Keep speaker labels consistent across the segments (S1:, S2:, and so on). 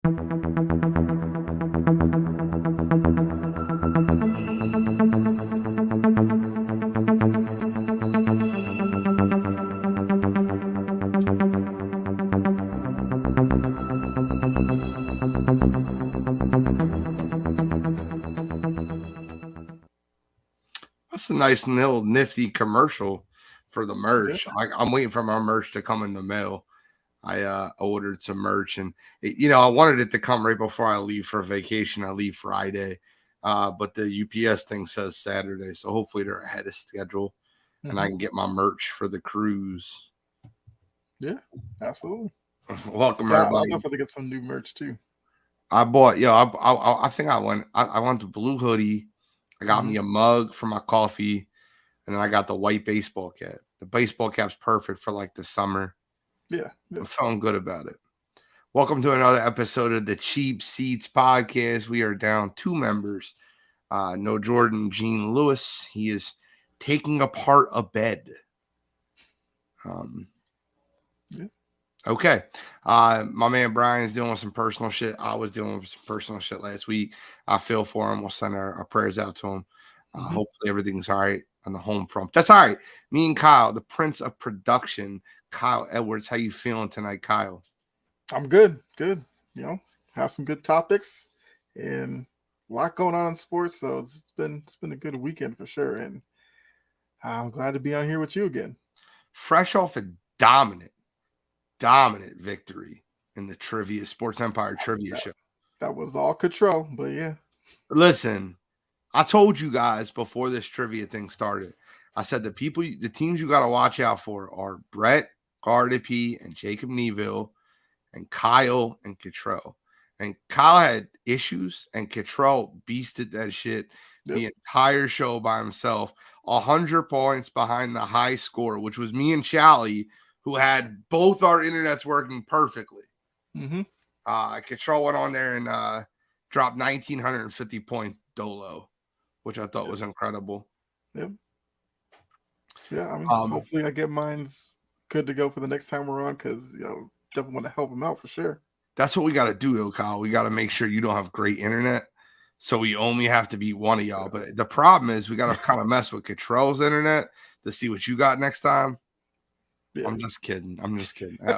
S1: That's a nice little nifty commercial for the merch.
S2: Yeah.
S1: I'm waiting for my merch to come in the mail. I ordered some merch, and I wanted it to come right before I leave for vacation. I leave Friday, but the UPS thing says Saturday, so hopefully they're ahead of schedule, and I can get my merch for the cruise.
S2: Yeah, absolutely.
S1: Welcome
S2: Yeah,
S1: everybody.
S2: I'll also have to get some new merch too.
S1: I bought, I think I want the blue hoodie. I got me a mug for my coffee, and then I got the white baseball cap. The baseball cap's perfect for like the summer.
S2: Yeah.
S1: I'm feeling good about it. Welcome to another episode of the Cheap Seats Podcast. We are down 2 members. No Jordan, Gene Lewis. He is taking apart a bed. Okay. My man Brian's dealing with some personal shit. I was dealing with some personal shit last week. I feel for him. We'll send our prayers out to him. Hopefully everything's all right on the home front. That's all right. Me and Kyle, the Prince of Production, Kyle Edwards. How you feeling tonight, Kyle?
S2: I'm good. Good. Have some good topics and a lot going on in sports. So it's been a good weekend for sure. And I'm glad to be on here with you again.
S1: Fresh off a dominant victory in the Sports Empire trivia show.
S2: That was all control, but yeah.
S1: Listen, I told you guys before this trivia thing started, I said the teams you got to watch out for are Brett, Gardapi, and Jacob Neville, and Kyle and Cottrell. And Kyle had issues, and Cottrell beasted that shit the entire show by himself. 100 points behind the high score, which was me and Chally, who had both our internets working perfectly. Cottrell went on there and dropped 1,950 points dolo, which I thought was incredible.
S2: Yep. Yeah, I mean, hopefully I get mine's good to go for the next time we're on, because definitely want to help him out for sure.
S1: That's what we got to do, though, Kyle. We got to make sure you don't have great internet, so we only have to beat one of y'all. But the problem is we got to kind of mess with Cottrell's internet to see what you got next time. Yeah. I'm just kidding.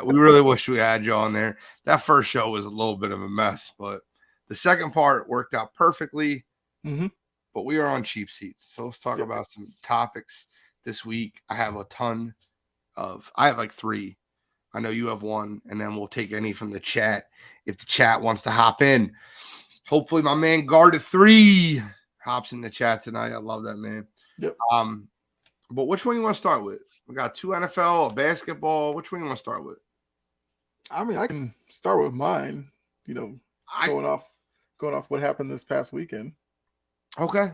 S1: We really wish we had you on there. That first show was a little bit of a mess, but the second part worked out perfectly. But we are on cheap seats, so let's talk about some topics this week. I have like 3. I know you have 1, and then we'll take any from the chat if the chat wants to hop in. Hopefully my man Guarded 3 hops in the chat tonight. I love that, man.
S2: Yep.
S1: But which one you want to start with? We got 2 NFL, a basketball. Which one you want to start with?
S2: I mean, I can start with mine. Going off what happened this past weekend.
S1: Okay.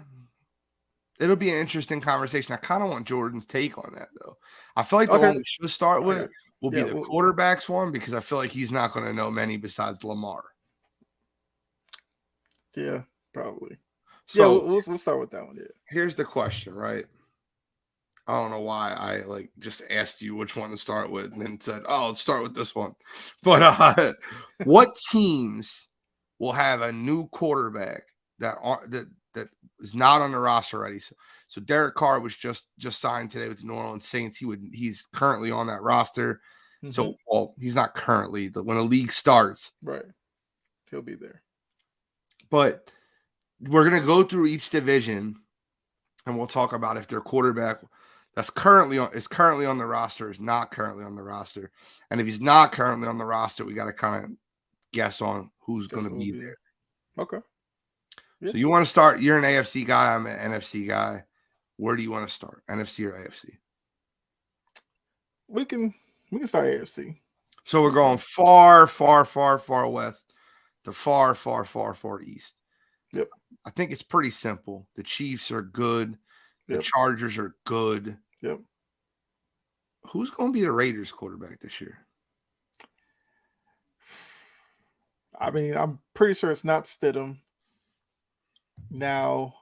S1: It'll be an interesting conversation. I kind of want Jordan's take on that, though. I feel like the one we should start with will be the quarterbacks one, because I feel like he's not going to know many besides Lamar.
S2: Yeah, probably.
S1: So
S2: we'll start with that one. Yeah.
S1: Here's the question, right? I don't know why I just asked you which one to start with and then said, let's start with this one. But what teams will have a new quarterback that is not on the roster already? So Derek Carr was just signed today with the New Orleans Saints. He's currently on that roster. So he's not currently, but when the league starts,
S2: right, he'll be there.
S1: But we're gonna go through each division, and we'll talk about if their quarterback is currently on the roster is not currently on the roster, and if he's not currently on the roster, we got to kind of guess on who's going to be there.
S2: Okay.
S1: Yeah. So you want to start? You're an AFC guy. I'm an NFC guy. Where do you want to start? NFC or AFC?
S2: We can start AFC.
S1: So we're going far, far, far, far west to far, far, far, far east.
S2: Yep.
S1: I think it's pretty simple. The Chiefs are good. The Chargers are good.
S2: Yep.
S1: Who's going to be the Raiders quarterback this year?
S2: I mean, I'm pretty sure it's not Stidham. Now,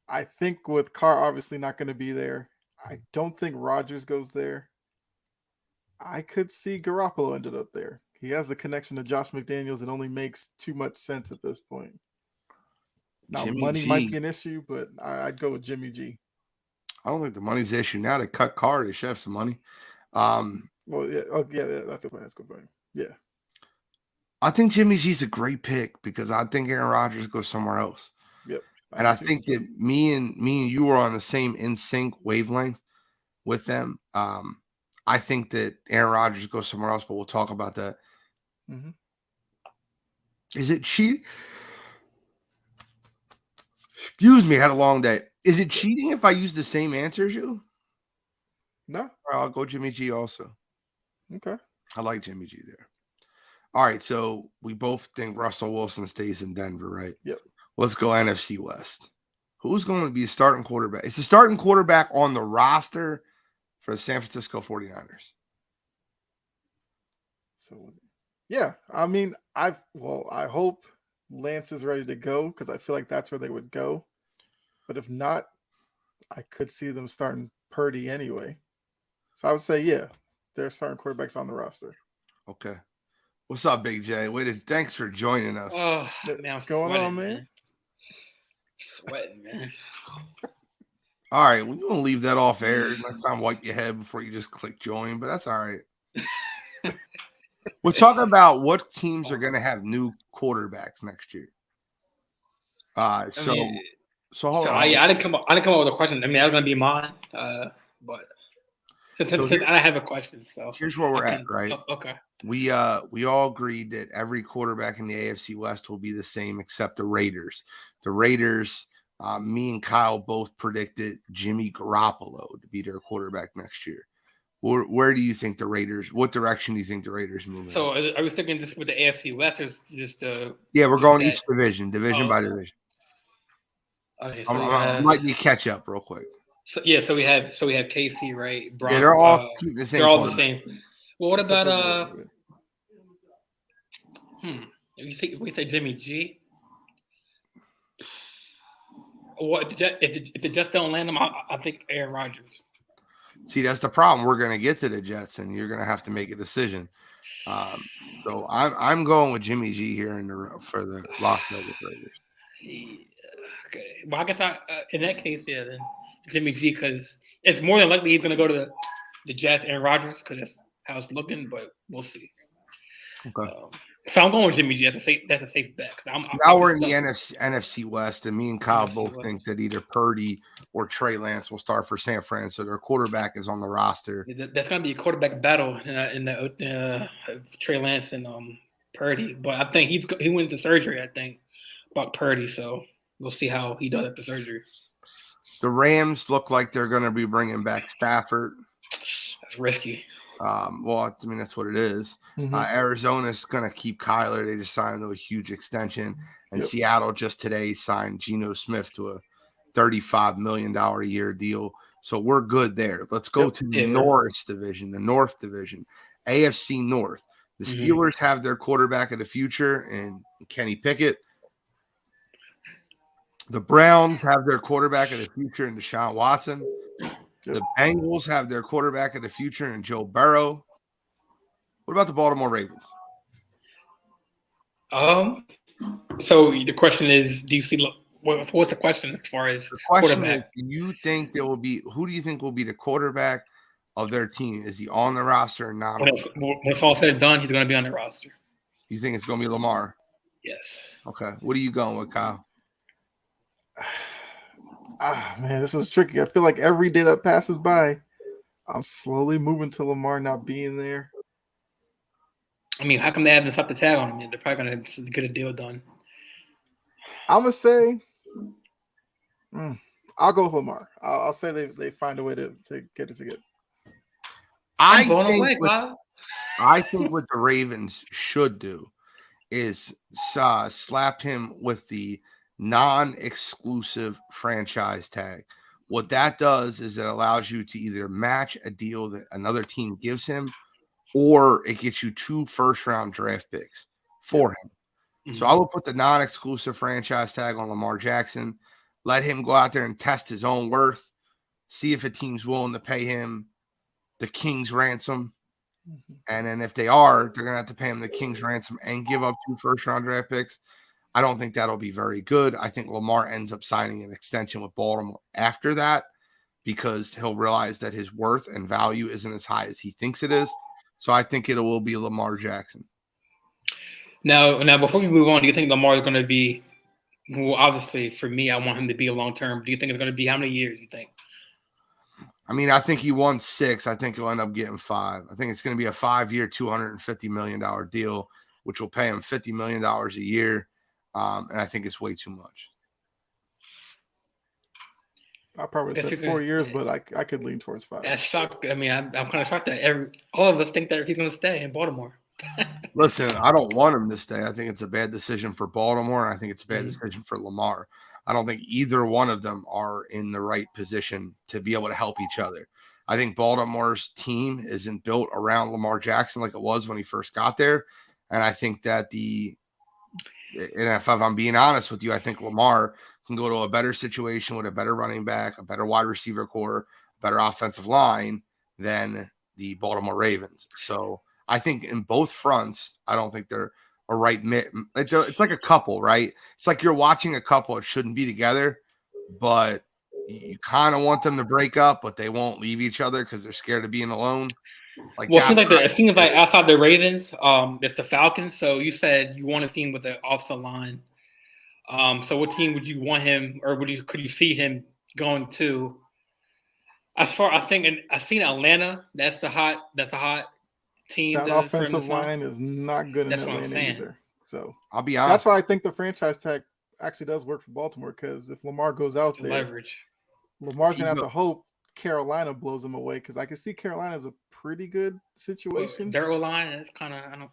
S2: I think with Carr obviously not going to be there, I don't think Rodgers goes there. I could see Garoppolo ended up there. He has the connection to Josh McDaniels. It only makes too much sense at this point. Now,
S1: Jimmy
S2: money might
S1: G.
S2: be an issue, but I'd go with Jimmy G.
S1: I don't think the money's the issue now. They cut Carr. They should have some money.
S2: Well, yeah, that's a good point. Yeah.
S1: I think Jimmy G's a great pick because I think Aaron Rodgers goes somewhere else.
S2: Yep.
S1: And I think that me and you were on the same in sync wavelength with them. I think that Aaron Rodgers goes somewhere else, but we'll talk about that.
S2: Mm-hmm.
S1: Is it cheating? Excuse me, I had a long day. Is it cheating if I use the same answer as you?
S2: No.
S1: I'll go Jimmy G also.
S2: Okay.
S1: I like Jimmy G there. All right, so we both think Russell Wilson stays in Denver, right?
S2: Yep.
S1: Let's go NFC West. Who's going to be a starting quarterback? It's the starting quarterback on the roster for the San Francisco 49ers.
S2: So, yeah, I mean, I hope Lance is ready to go because I feel like that's where they would go. But if not, I could see them starting Purdy anyway. So I would say, yeah, they're starting quarterbacks on the roster.
S1: Okay. What's up, Big J? Thanks for joining us.
S3: Oh, man,
S2: what's going on, man?
S3: Sweating, man.
S1: All right, we're going to leave that off air. Next time, wipe your head before you just click join, but that's all right. We're talking about what teams are going to have new quarterbacks next year.
S3: I didn't come up with a question. I mean, that was going to be mine, but I have a question. So
S1: here's where we're at, right?
S3: Oh, okay.
S1: We all agreed that every quarterback in the AFC West will be the same except the Raiders. The Raiders, me and Kyle both predicted Jimmy Garoppolo to be their quarterback next year. Where do you think the Raiders? What direction do you think the Raiders move?
S3: So are we thinking just with the AFC West, or just
S1: we're going each division by division.
S3: Okay, so
S1: I might need to catch up real quick.
S3: So we have KC, right?
S1: Yeah, they're all the same.
S3: They're all the same. Well, what about we say Jimmy G. What if the Jets don't land him? I think Aaron Rodgers.
S1: See, that's the problem. We're going to get to the Jets, and you're going to have to make a decision. So I'm going with Jimmy G here for the Las Vegas Raiders.
S3: Okay, well, I guess in that case, yeah, then Jimmy G, because it's more than likely he's going to go to the Jets and Rodgers because that's how it's looking, but we'll see.
S1: Okay.
S3: So I'm going with Jimmy G. That's a safe bet.
S1: Now we're in the NFC West, and me and Kyle both think that either Purdy or Trey Lance will start for San Fran, so their quarterback is on the roster.
S3: That's going to be a quarterback battle in the Trey Lance and Purdy, but I think he went to surgery. I think about Purdy, so we'll see how he does at the surgery.
S1: The Rams look like they're going to be bringing back Stafford.
S3: That's risky.
S1: Well, I mean, that's what it is.
S2: Mm-hmm.
S1: Arizona's going to keep Kyler. They just signed to a huge extension. And Seattle just today signed Geno Smith to a $35 million a year deal. So we're good there. Let's go to the North Division, AFC North. The Steelers have their quarterback of the future in Kenny Pickett. The Browns have their quarterback of the future in Deshaun Watson. The Bengals have their quarterback of the future in Joe Burrow. What about the Baltimore Ravens?
S3: So the question is, do you see what's the question as far as
S1: the question quarterback? Is, do you think there will be who do you think will be the quarterback of their team? Is he on the roster or not?
S3: When it's all said and done, he's going to be on the roster.
S1: You think it's going to be Lamar?
S3: Yes.
S1: Okay. What are you going with, Kyle?
S2: Man, this was tricky. I feel like every day that passes by, I'm slowly moving to Lamar not being there.
S3: I mean, how come they haven't slapped the tag on him yet? They're probably going to get a deal done.
S2: I'm going to say, I'll go with Lamar. I'll say they find a way to get it together.
S1: I think what the Ravens should do is slap him with the non-exclusive franchise tag. What that does is it allows you to either match a deal that another team gives him, or it gets you 2 first-round draft picks for him. Mm-hmm. So I will put the non-exclusive franchise tag on Lamar Jackson, let him go out there and test his own worth, see if a team's willing to pay him the king's ransom, And then if they are, they're going to have to pay him the king's ransom and give up 2 first-round draft picks. I don't think that'll be very good. I think Lamar ends up signing an extension with Baltimore after that because he'll realize that his worth and value isn't as high as he thinks it is. So I think it will be Lamar Jackson.
S3: Now, before we move on, do you think Lamar is going to be? Well, obviously, for me, I want him to be a long term. Do you think it's going to be how many years? You think?
S1: I mean, I think he won 6. I think he'll end up getting 5. I think it's going to be a 5-year, $250 million deal, which will pay him $50 million a year. And I think it's way too much.
S2: I probably said 4 years, but I could lean towards 5.
S3: That's shocked. I mean, I'm kind of shocked that all of us think that he's going to stay in Baltimore.
S1: Listen, I don't want him to stay. I think it's a bad decision for Baltimore, and I think it's a bad decision for Lamar. I don't think either one of them are in the right position to be able to help each other. I think Baltimore's team isn't built around Lamar Jackson like it was when he first got there. And I think that and if I'm being honest with you, I think Lamar can go to a better situation with a better running back, a better wide receiver core, a better offensive line than the Baltimore Ravens. So I think in both fronts, I don't think they're a right mix. It's like a couple, right? It's like you're watching a couple. It shouldn't be together, but you kind of want them to break up, but they won't leave each other because they're scared of being alone. Like,
S3: well, it seems like outside the Ravens, it's the Falcons. So you said you want to see him with the off the line. So what team would you want him, or could you see him going to? As far I've seen Atlanta. That's a hot team.
S2: That offensive line is not good in Atlanta either. So
S1: I'll be honest.
S2: That's why I think the franchise tag actually does work for Baltimore, because if Lamar goes out there,
S3: leverage.
S2: Lamar's gonna have to hope Carolina blows him away, because I can see Carolina's a pretty good situation.
S3: Their O-line is kind of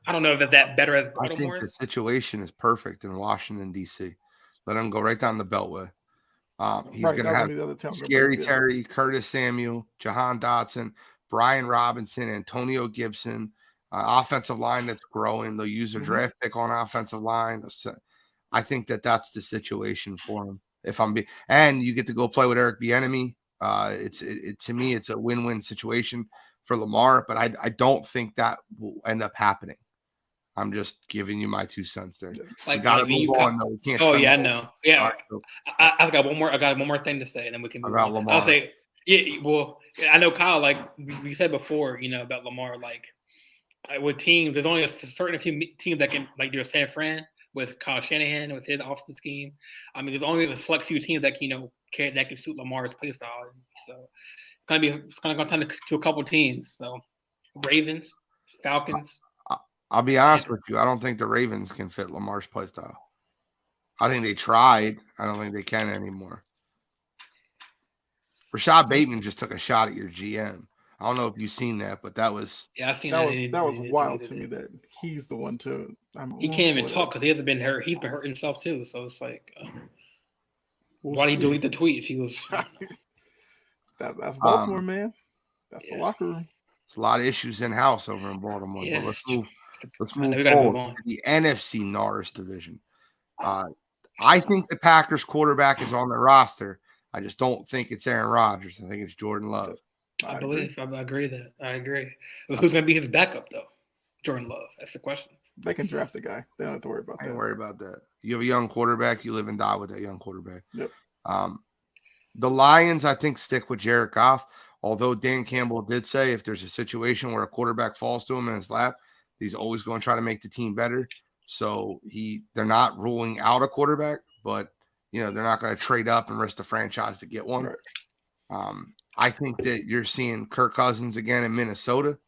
S3: I don't know if it's that better as Baltimore.
S1: I think the situation is perfect in Washington, D.C. Let him go right down the Beltway. He's going to have Scary Terry, Curtis Samuel, Jahan Dotson, Brian Robinson, Antonio Gibson, offensive line that's growing. They'll use a draft pick on offensive line. I think that's the situation for him. And you get to go play with Eric Bieniemy. To me, it's a win-win situation for Lamar, but I don't think that will end up happening. I'm just giving you my 2 cents there.
S3: Like,
S1: got to move on, though. We can't.
S3: Oh yeah, I know. Yeah, right, so. I got one more thing to say, and then we can move
S1: about
S3: on.
S1: Lamar.
S3: I'll say, yeah. Well, I know Kyle. Like we said before, about Lamar. Like with teams, there's only a certain few teams that can, like there's San Fran with Kyle Shanahan with his offensive scheme. I mean, there's only a select few teams that can suit Lamar's play style. So it's gonna go down to a couple teams. So Ravens, Falcons.
S1: I'll be honest with you. I don't think the Ravens can fit Lamar's play style. I think they tried. I don't think they can anymore. Rashad Bateman just took a shot at your GM. I don't know if you've seen that, but that was
S3: I've seen
S2: that was wild to me that he's the one to.
S3: He can't even talk because he hasn't been hurt. He's been hurt himself too. So it's like, why did he delete the tweet if he was?
S2: That's Baltimore, man. That's the locker room.
S1: There's a lot of issues in house over in Baltimore.
S3: Yeah,
S1: but let's move forward to the NFC Norris division. I think the Packers quarterback is on the roster. I just don't think it's Aaron Rodgers. I think it's Jordan Love.
S3: I agree that. I agree. But who's going to be his backup, though? Jordan Love. That's the question.
S2: They can draft the guy. They don't have to worry about that.
S1: Don't worry about that. You have a young quarterback. You live and die with that young quarterback.
S2: Yep.
S1: The Lions, I think, stick with Jared Goff. Although Dan Campbell did say if there's a situation where a quarterback falls to him in his lap, he's always going to try to make the team better. So they're not ruling out a quarterback, but they're not going to trade up and risk the franchise to get one. Right. I think that you're seeing Kirk Cousins again in Minnesota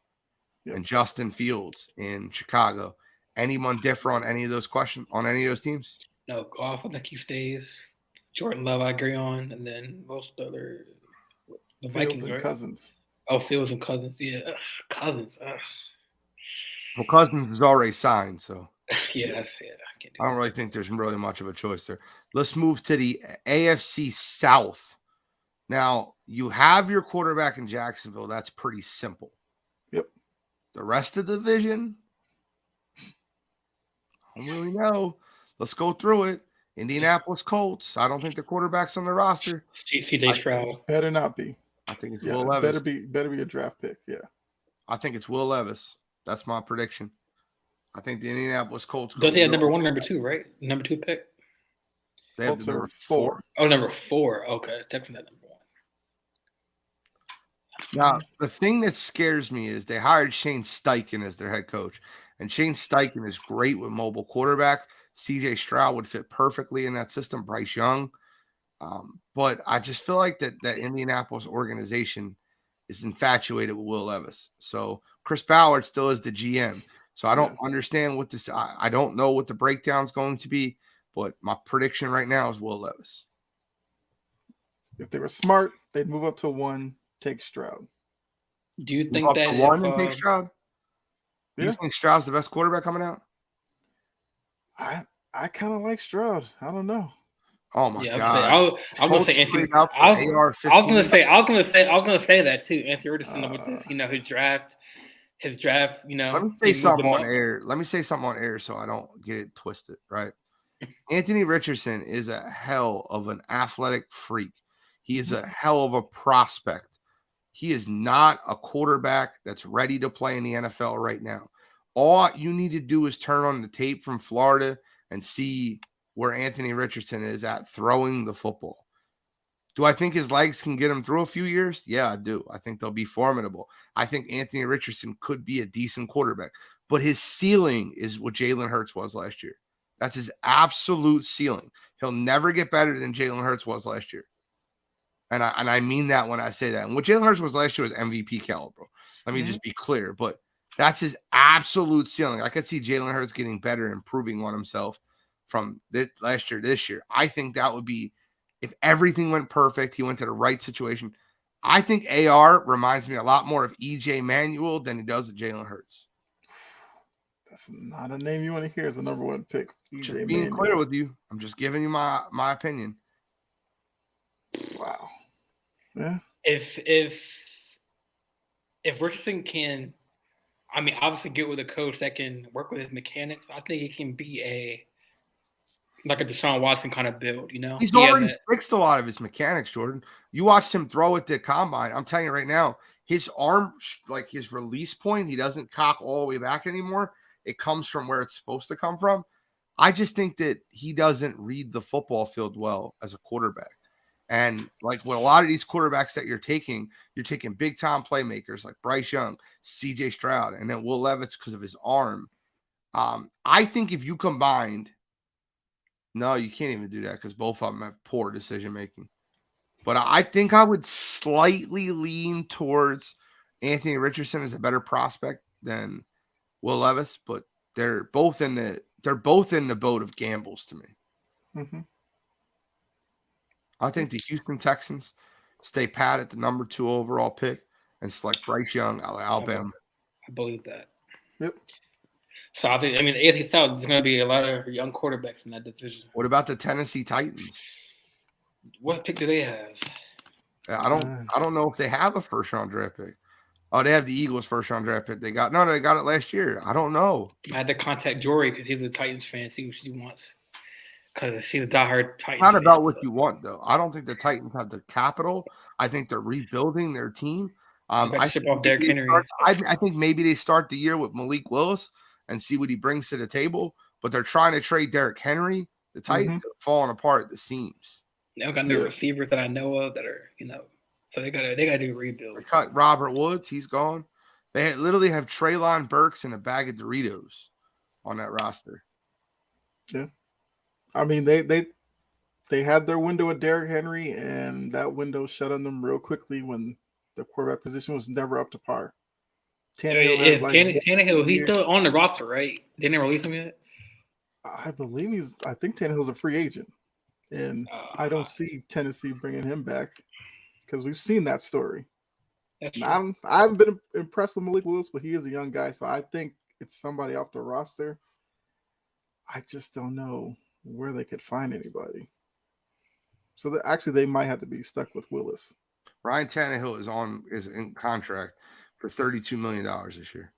S1: and Justin Fields in Chicago. Anyone differ on any of those teams?
S3: No, Goff, I think he stays. Jordan Love, I agree on, and then most other
S2: the Vikings and Cousins.
S3: Oh, Fields and Cousins, yeah, Cousins.
S1: Well, Cousins is already signed, so
S3: yes,
S1: I don't really think there's really much of a choice there. Let's move to the AFC South. Now, you have your quarterback in Jacksonville. That's pretty simple.
S2: Yep.
S1: The rest of the division, I don't really know. Let's go through it. Indianapolis Colts. I don't think the quarterback's on the roster.
S3: CJ Stroud.
S2: Better not be.
S1: I think it's Will Levis.
S2: Better be a draft pick. Yeah.
S1: I think it's Will Levis. That's my prediction. I think the Indianapolis Colts
S3: Don't they have number 1 or number 2, right? Number 2 pick?
S1: They have
S2: Colts
S1: the
S2: are
S1: number
S2: 4.
S1: 4.
S3: Oh, number 4. Okay, Texans at number 1.
S1: Now, the thing that scares me is they hired Shane Steichen as their head coach. And Shane Steichen is great with mobile quarterbacks. CJ Stroud would fit perfectly in that system, Bryce Young. But I just feel like that Indianapolis organization is infatuated with Will Levis. So Chris Ballard still is the GM. So I don't understand what this. I don't know what the breakdown is going to be, but my prediction right now is Will Levis.
S2: If they were smart, they'd move up to 1, take Stroud.
S3: Do you
S1: Move
S3: think
S1: up
S3: that
S1: to
S3: if
S1: 1 and take Stroud?
S2: Yeah.
S1: You think Stroud's the best quarterback coming out?
S2: I kind of like Stroud. I don't know.
S1: Oh my God!
S3: I was gonna say Anthony. I was gonna say that too. Anthony Richardson with this, his draft.
S1: Let me say something on air. Let me say something on air so I don't get it twisted. Right? Anthony Richardson is a hell of an athletic freak. He is a hell of a prospect. He is not a quarterback that's ready to play in the NFL right now. All you need to do is turn on the tape from Florida and see where Anthony Richardson is at throwing the football. Do I think his legs can get him through a few years? Yeah, I do. I think they'll be formidable. I think Anthony Richardson could be a decent quarterback, but his ceiling is what Jalen Hurts was last year. That's his absolute ceiling. He'll never get better than Jalen Hurts was last year. And I mean that when I say that. And what Jalen Hurts was last year was MVP caliber. Let me just be clear. But that's his absolute ceiling. I could see Jalen Hurts getting better, improving on himself from last year to this year. I think that would be, if everything went perfect, he went to the right situation. I think AR reminds me a lot more of EJ Manuel than he does of Jalen Hurts.
S2: That's not a name you want to hear as the number 1 pick.
S1: Just being clear with you. I'm just giving you my opinion.
S2: Wow. Yeah.
S3: If Richardson can, obviously get with a coach that can work with his mechanics, I think he can be like a Deshaun Watson kind of build,
S1: He's already fixed a lot of his mechanics, Jordan. You watched him throw at the combine. I'm telling you right now, his arm, like his release point, he doesn't cock all the way back anymore. It comes from where it's supposed to come from. I just think that he doesn't read the football field well as a quarterback. And like with a lot of these quarterbacks that you're taking big time playmakers like Bryce Young, CJ Stroud, and then Will Levis because of his arm. I think if you combined, no, you can't even do that because both of them have poor decision making. But I think I would slightly lean towards Anthony Richardson as a better prospect than Will Levis, but they're both in the boat of gambles to me.
S2: Mm-hmm.
S1: I think the Houston Texans stay pat at the number 2 overall pick and select Bryce Young out of Alabama.
S3: I believe that.
S2: Yep.
S3: So I think, the AFC South, there's going to be a lot of young quarterbacks in that division.
S1: What about the Tennessee Titans?
S3: What pick do they have?
S1: I don't know if they have a first-round draft pick. Oh, they have the Eagles' first-round draft pick. They got it last year. I don't know.
S3: I had to contact Jory because he's a Titans fan, see what she wants. Because she's a diehard Titans
S1: Not
S3: fan,
S1: about what you want, though. I don't think the Titans have the capital. I think they're rebuilding their team.
S3: I ship off Derrick Henry.
S1: I think maybe they start the year with Malik Willis and see what he brings to the table. But they're trying to trade Derrick Henry. The Titans are falling apart at the seams.
S3: They don't got no receivers that I know of that are, so they gotta do a rebuild.
S1: They cut Robert Woods, he's gone. They literally have Treylon Burks and a bag of Doritos on that roster.
S2: Yeah. They had their window at Derrick Henry, and that window shut on them real quickly when the quarterback position was never up to par.
S3: Tannehill, he's still on the roster, right? Didn't they release him yet?
S2: I believe I think Tannehill's a free agent, and I don't see Tennessee bringing him back because we've seen that story. I haven't been impressed with Malik Willis, but he is a young guy, so I think it's somebody off the roster. I just don't know where they could find anybody. So they might have to be stuck with Willis.
S1: Ryan Tannehill is in contract for $32 million this year.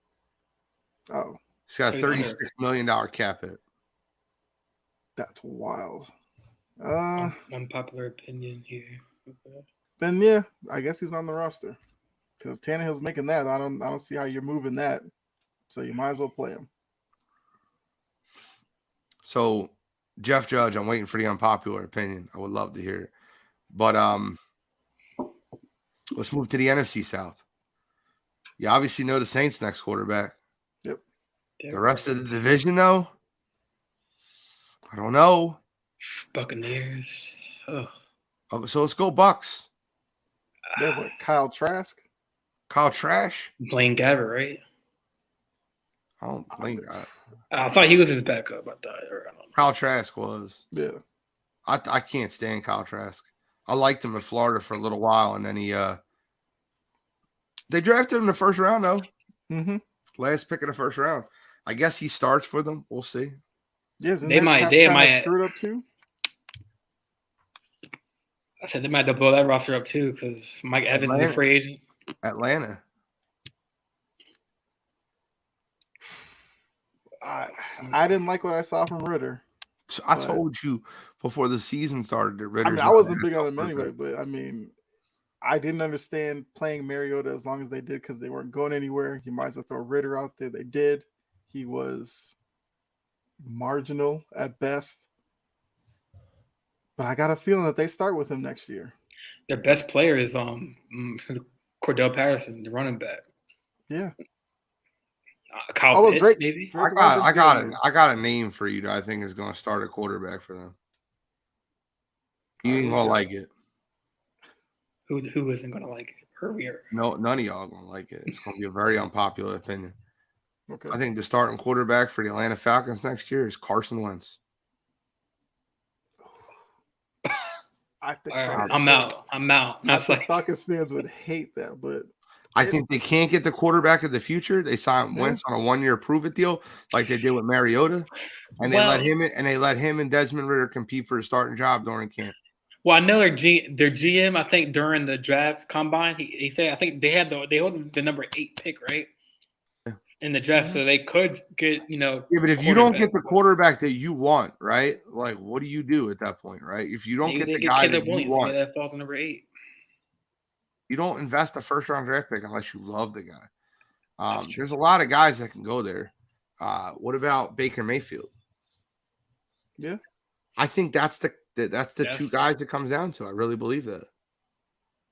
S2: Oh.
S1: He's got a $36 million cap hit.
S2: That's wild.
S3: Unpopular opinion here. Okay.
S2: Then, yeah, I guess he's on the roster. Because if Tannehill's making that, I don't see how you're moving that. So you might as well play him.
S1: So Jeff Judge, I'm waiting for the unpopular opinion. I would love to hear it. But let's move to the NFC South. You obviously know the Saints next quarterback.
S2: Yep.
S1: The rest of the division, though, I don't know.
S3: Buccaneers. Oh.
S1: So let's go Bucks.
S2: They have what? Kyle Trask?
S1: Kyle Trash?
S3: Blaine Gabbert, right?
S1: I don't blame that.
S3: I thought he was his backup. I don't know.
S1: Kyle Trask was.
S2: Yeah.
S1: I can't stand Kyle Trask. I liked him in Florida for a little while, and then they drafted him in the first round, though.
S2: Mm-hmm.
S1: Last pick of the first round. I guess he starts for them. We'll see.
S2: Yes,
S3: They might
S2: screwed up too.
S3: I said they might have to blow that roster up too because Mike Evans is a free agent.
S1: Atlanta.
S2: I didn't like what I saw from Ritter.
S1: So I told you before the season started that Ritter's
S2: I wasn't big on him anyway, but I didn't understand playing Mariota as long as they did because they weren't going anywhere. You might as well throw Ritter out there. They did. He was marginal at best. But I got a feeling that they start with him next year.
S3: Their best player is Cordell Patterson, the running back.
S2: Yeah.
S3: Kyle Pitts,
S2: Drake,
S3: maybe.
S2: Drake
S1: I got a name for you that I think is going to start a quarterback for them. You ain't gonna like it.
S3: Who isn't gonna like it?
S1: No, none of y'all are gonna like it. It's gonna be a very unpopular opinion.
S2: Okay.
S1: I think the starting quarterback for the Atlanta Falcons next year is Carson Wentz.
S2: I think
S3: I'm out.
S2: I think Falcons fans would hate that, but
S1: I think they can't get the quarterback of the future. They signed Wentz on a 1-year prove-it deal, like they did with Mariota, and they let him and Desmond Ridder compete for a starting job during camp.
S3: Well, I know their GM. I think during the draft combine, he said I think they hold the number 8 pick, right? In the draft, so they could get
S1: Yeah, but if you don't get the quarterback that you want, right? Like, what do you do at that point, right? If you don't get the guy that you want,
S3: that falls on number 8.
S1: You don't invest a first-round draft pick unless you love the guy. There's a lot of guys that can go there. What about Baker Mayfield?
S2: Yeah,
S1: I think that's the two guys it comes down to. I really believe that.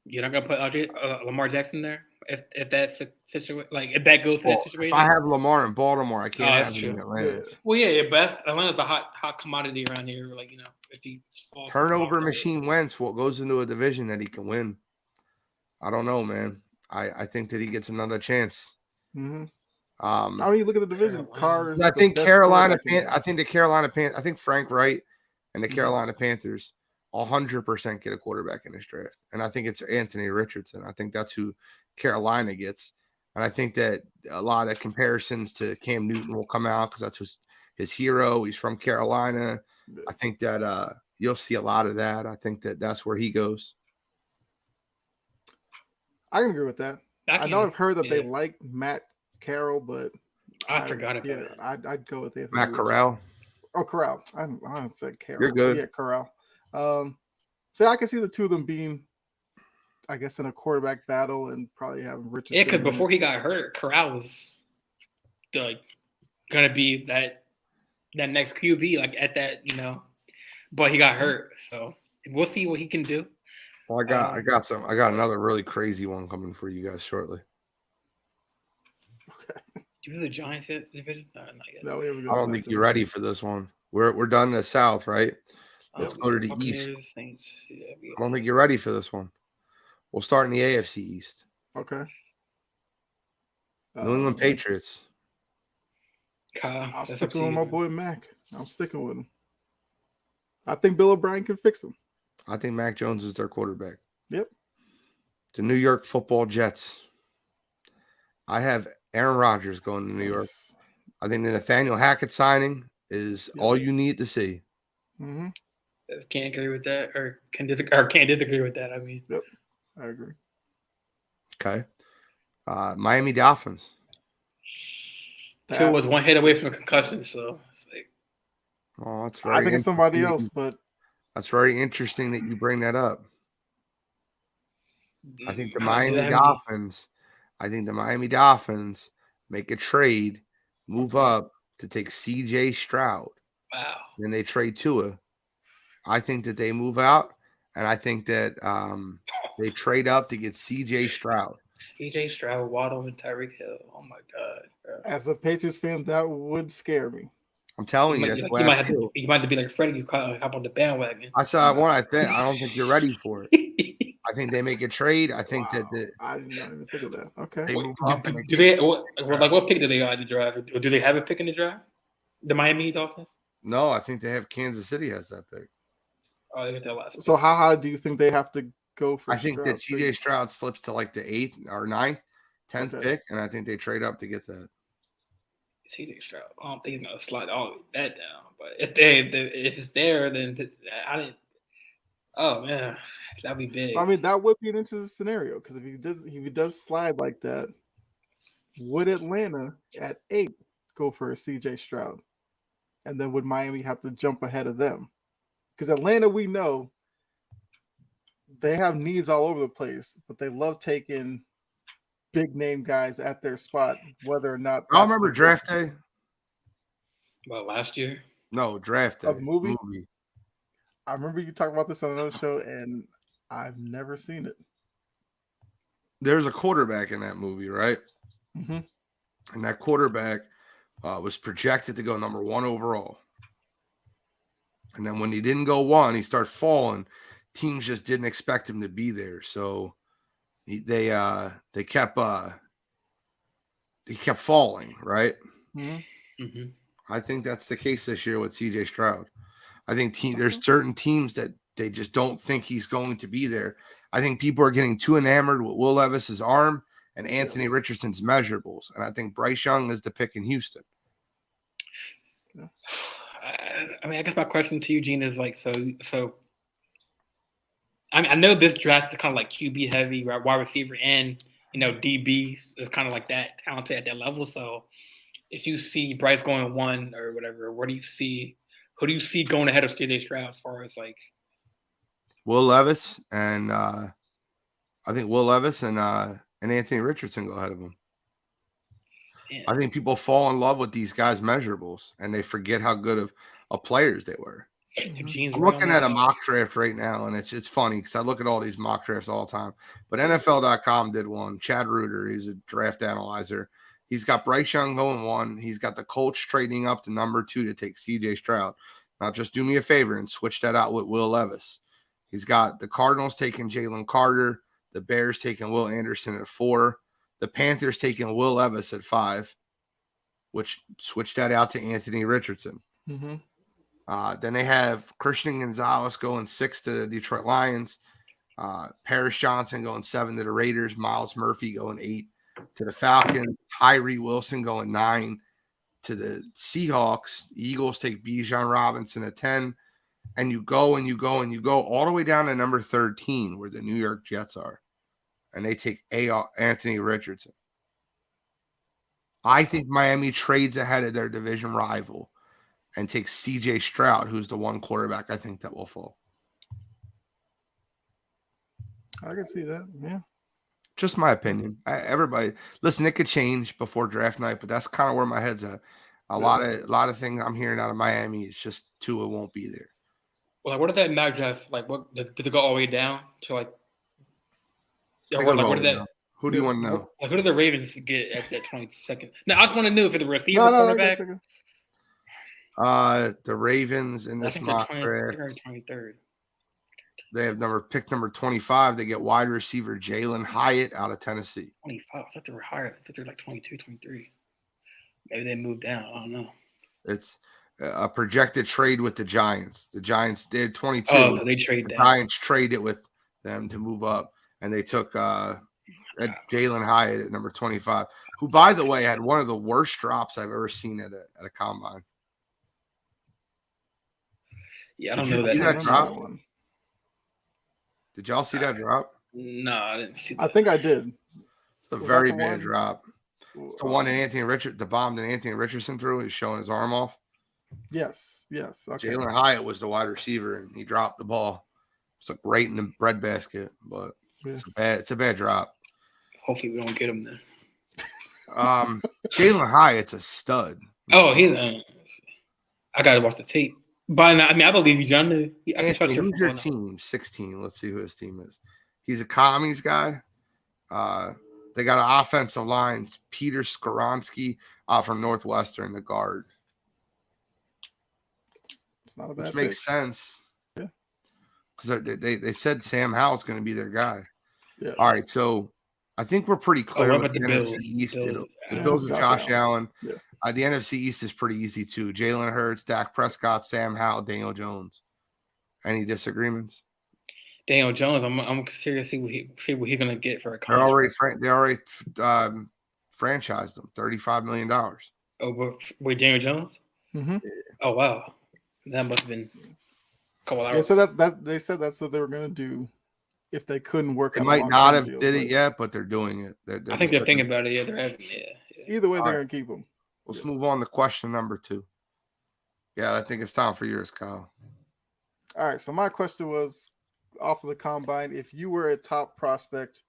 S3: You're not gonna put Lamar Jackson there if that's a situation, like if that goes to that situation.
S1: If I have Lamar in Baltimore, I can't have him in Atlanta.
S2: Yeah.
S3: Well, yeah, but Atlanta's a hot commodity around here. Like if he falls
S1: turnover machine Wentz, what goes into a division that he can win. I don't know, man. I think that he gets another chance.
S2: Mm-hmm. I mean, look at the division.
S1: I think the Carolina Panthers. I think Frank Wright and the Carolina Panthers 100% get a quarterback in this draft, and I think it's Anthony Richardson. I think that's who Carolina gets, and I think that a lot of comparisons to Cam Newton will come out because that's his hero. He's from Carolina. I think that you'll see a lot of that. I think that that's where he goes.
S2: I can agree with that. I know I've heard that they like Matt Carroll, but
S3: I forgot about it.
S2: I'd go with Anthony
S1: Matt Corral.
S2: Oh, Corral. I said Carroll.
S1: You're good.
S2: Yeah, Corral. So I can see the two of them being, I guess, in a quarterback battle and probably having Richardson.
S3: Yeah, because before he got hurt, Corral was gonna be that next QB, like at that, but he got hurt. So we'll see what he can do.
S1: Well, I got another really crazy one coming for you guys shortly.
S2: Okay.
S3: Do you the Giants yet? Not yet.
S2: No,
S1: I don't think you're ready for this one. We're done in the South, right? Let's go to the East.
S3: Saints. Yeah,
S1: I don't think you're ready for this one. We'll start in the AFC East.
S2: Okay.
S1: New England Patriots.
S2: I'm sticking with my boy Mac. I'm sticking with him. I think Bill O'Brien can fix him.
S1: I think Mac Jones is their quarterback.
S2: Yep.
S1: The New York Football Jets. I have Aaron Rodgers going to New York. I think the Nathaniel Hackett signing is all you need to see.
S2: Mm-hmm.
S3: Can't agree with that, or can't disagree with that. I mean,
S2: yep, I agree.
S1: Okay. Miami Dolphins.
S3: Tua was one hit away from a concussion, so it's like.
S1: Oh, that's very.
S2: I think it's somebody else, but
S1: that's very interesting that you bring that up. I think the Miami Dolphins I think the Miami Dolphins make a trade, move up to take C.J. Stroud.
S3: Wow.
S1: Then they trade Tua. I think that they move out, and I think that they trade up to get C.J. Stroud.
S3: C.J. Stroud, Waddle, and Tyreek Hill. Oh my God, bro.
S2: As a Patriots fan, that would scare me.
S1: I'm telling you,
S3: You might have to be like Freddie. You hop on the bandwagon.
S1: I saw one. I don't think you're ready for it. I think they make a trade. I think that
S2: I did not even think of that. Okay.
S1: they move up.
S3: What pick do they got in the draft? Or do they have a pick in the draft? The Miami Dolphins?
S1: No, I think they have Kansas City has that pick.
S3: Oh, they get that last.
S2: So how high do you think they have to go for?
S1: I think that C.J. Stroud slips to like the 8th or 9th, 10th pick, and I think they trade up to get that.
S3: C.J. Stroud. I don't think he's gonna slide all that down. But if it's there, then I didn't. Oh man, that'd be big.
S2: I mean, that would be an interesting scenario because if he does slide like that, would Atlanta at 8 go for a C.J. Stroud, and then would Miami have to jump ahead of them? Because Atlanta, we know they have needs all over the place, but they love taking big name guys at their spot, whether or not.
S1: I remember draft day.
S3: Well, last year?
S1: No, draft day.
S2: A movie? I remember you talking about this on another show, and I've never seen it.
S1: There's a quarterback in that movie, right?
S2: Mm-hmm.
S1: And that quarterback was projected to go number 1 overall. And then when he didn't go 1, he started falling. Teams just didn't expect him to be there, so they kept falling, right?
S2: Mm-hmm.
S3: Mm-hmm.
S1: I think that's the case this year with C.J. Stroud. I think there's certain teams that they just don't think he's going to be there. I think people are getting too enamored with Will Levis's arm and Anthony Richardson's measurables, and I think Bryce Young is the pick in Houston.
S3: I mean, I guess my question to you, Gene, is like, so. I mean, I know this draft is kind of like QB heavy, right? Wide receiver, and DB is kind of like that talented at that level. So, if you see Bryce going 1 or whatever, who do you see going ahead of C.J. Stroud as far as like
S1: Will Levis and I think Will Levis and Anthony Richardson go ahead of him. Yeah. I think people fall in love with these guys' measurables and they forget how good of players they were. I'm looking at a mock draft right now, and it's funny because I look at all these mock drafts all the time. But NFL.com did one. Chad Reuter, he's a draft analyzer. He's got Bryce Young going 1. He's got the Colts trading up to number 2 to take C.J. Stroud. Now, just do me a favor and switch that out with Will Levis. He's got the Cardinals taking Jalen Carter, the Bears taking Will Anderson at 4, the Panthers taking Will Levis at 5, which switched that out to Anthony Richardson.
S2: Mm-hmm.
S1: Then they have Christian Gonzalez going 6 to the Detroit Lions, Paris Johnson going 7 to the Raiders, Miles Murphy going 8 to the Falcons, Tyree Wilson going 9 to the Seahawks. The Eagles take Bijan Robinson at 10, and you go and you go and you go all the way down to number 13 where the New York Jets are, and they take Anthony Richardson. I think Miami trades ahead of their division rival and takes C.J. Stroud, who's the one quarterback I think that will fall.
S2: I can see that, yeah.
S1: Just my opinion. Everybody, listen, it could change before draft night, but that's kind of where my head's at. A lot of things I'm hearing out of Miami is just Tua won't be there.
S3: Well, like, what does that mock draft like? What did it go all the way down to like?
S1: Who do you want to know?
S3: Like, who do the Ravens get at that 22nd? No, I just want to know if it's a receiver, cornerback.
S1: The Ravens in this mock draft.
S3: 23rd.
S1: They have pick number 25. They get wide receiver Jalen Hyatt out of Tennessee.
S3: 25. I thought they were higher. I thought they were like 22, 23. Maybe they moved down. I don't know.
S1: It's a projected trade with the Giants. The Giants did 22.
S3: Oh, so they trade down.
S1: Giants traded with them to move up, and they took Jalen Hyatt at number 25, who, by the way, had one of the worst drops I've ever seen at a combine.
S3: Yeah, I don't know that.
S1: See that drop? Did y'all see that drop?
S3: No, I didn't see that.
S2: I think I did.
S1: It's a very bad drop. It's the one that the bomb that Anthony Richardson threw. He's showing his arm off.
S2: Yes. Okay.
S1: Jalen Hyatt was the wide receiver, and he dropped the ball. It's right in the breadbasket, but it's a bad drop.
S3: Hopefully we don't get him then.
S1: Jalen Hyatt's a stud.
S3: Oh, he's. I gotta watch the tape. But I mean, I believe you, John. I can trust
S1: Anthony, who's your
S3: now.
S1: team? 16. Let's see who his team is. He's a commies guy. They got an offensive line. It's Peter Skoronsky from Northwestern, the guard.
S2: It's not a bad
S1: Which makes sense.
S2: Yeah.
S1: Because they said Sam Howell's going to be their guy.
S2: Yeah.
S1: All right, so I think we're pretty clear with the NFC East. The Bills with Josh Allen.
S2: Yeah.
S1: The NFC East is pretty easy too. Jalen Hurts, Dak Prescott, Sam Howell, Daniel Jones. Any disagreements?
S3: Daniel Jones, I'm curious to see what he's gonna get for a
S1: contract. They already franchised him $35 million.
S3: Oh, with Daniel Jones?
S2: Mm-hmm.
S3: Oh wow, that must have been a couple hours.
S2: They said they said that's what they were gonna do if they couldn't work.
S1: They might not have did it yet, but they're doing it.
S3: I think they're thinking about it. Yeah, they're having. Yeah.
S2: Either way, they're gonna keep him.
S1: Let's move on to question number 2. Yeah, I think it's time for yours, Kyle.
S2: All right. So my question was, off of the combine, if you were a top prospect,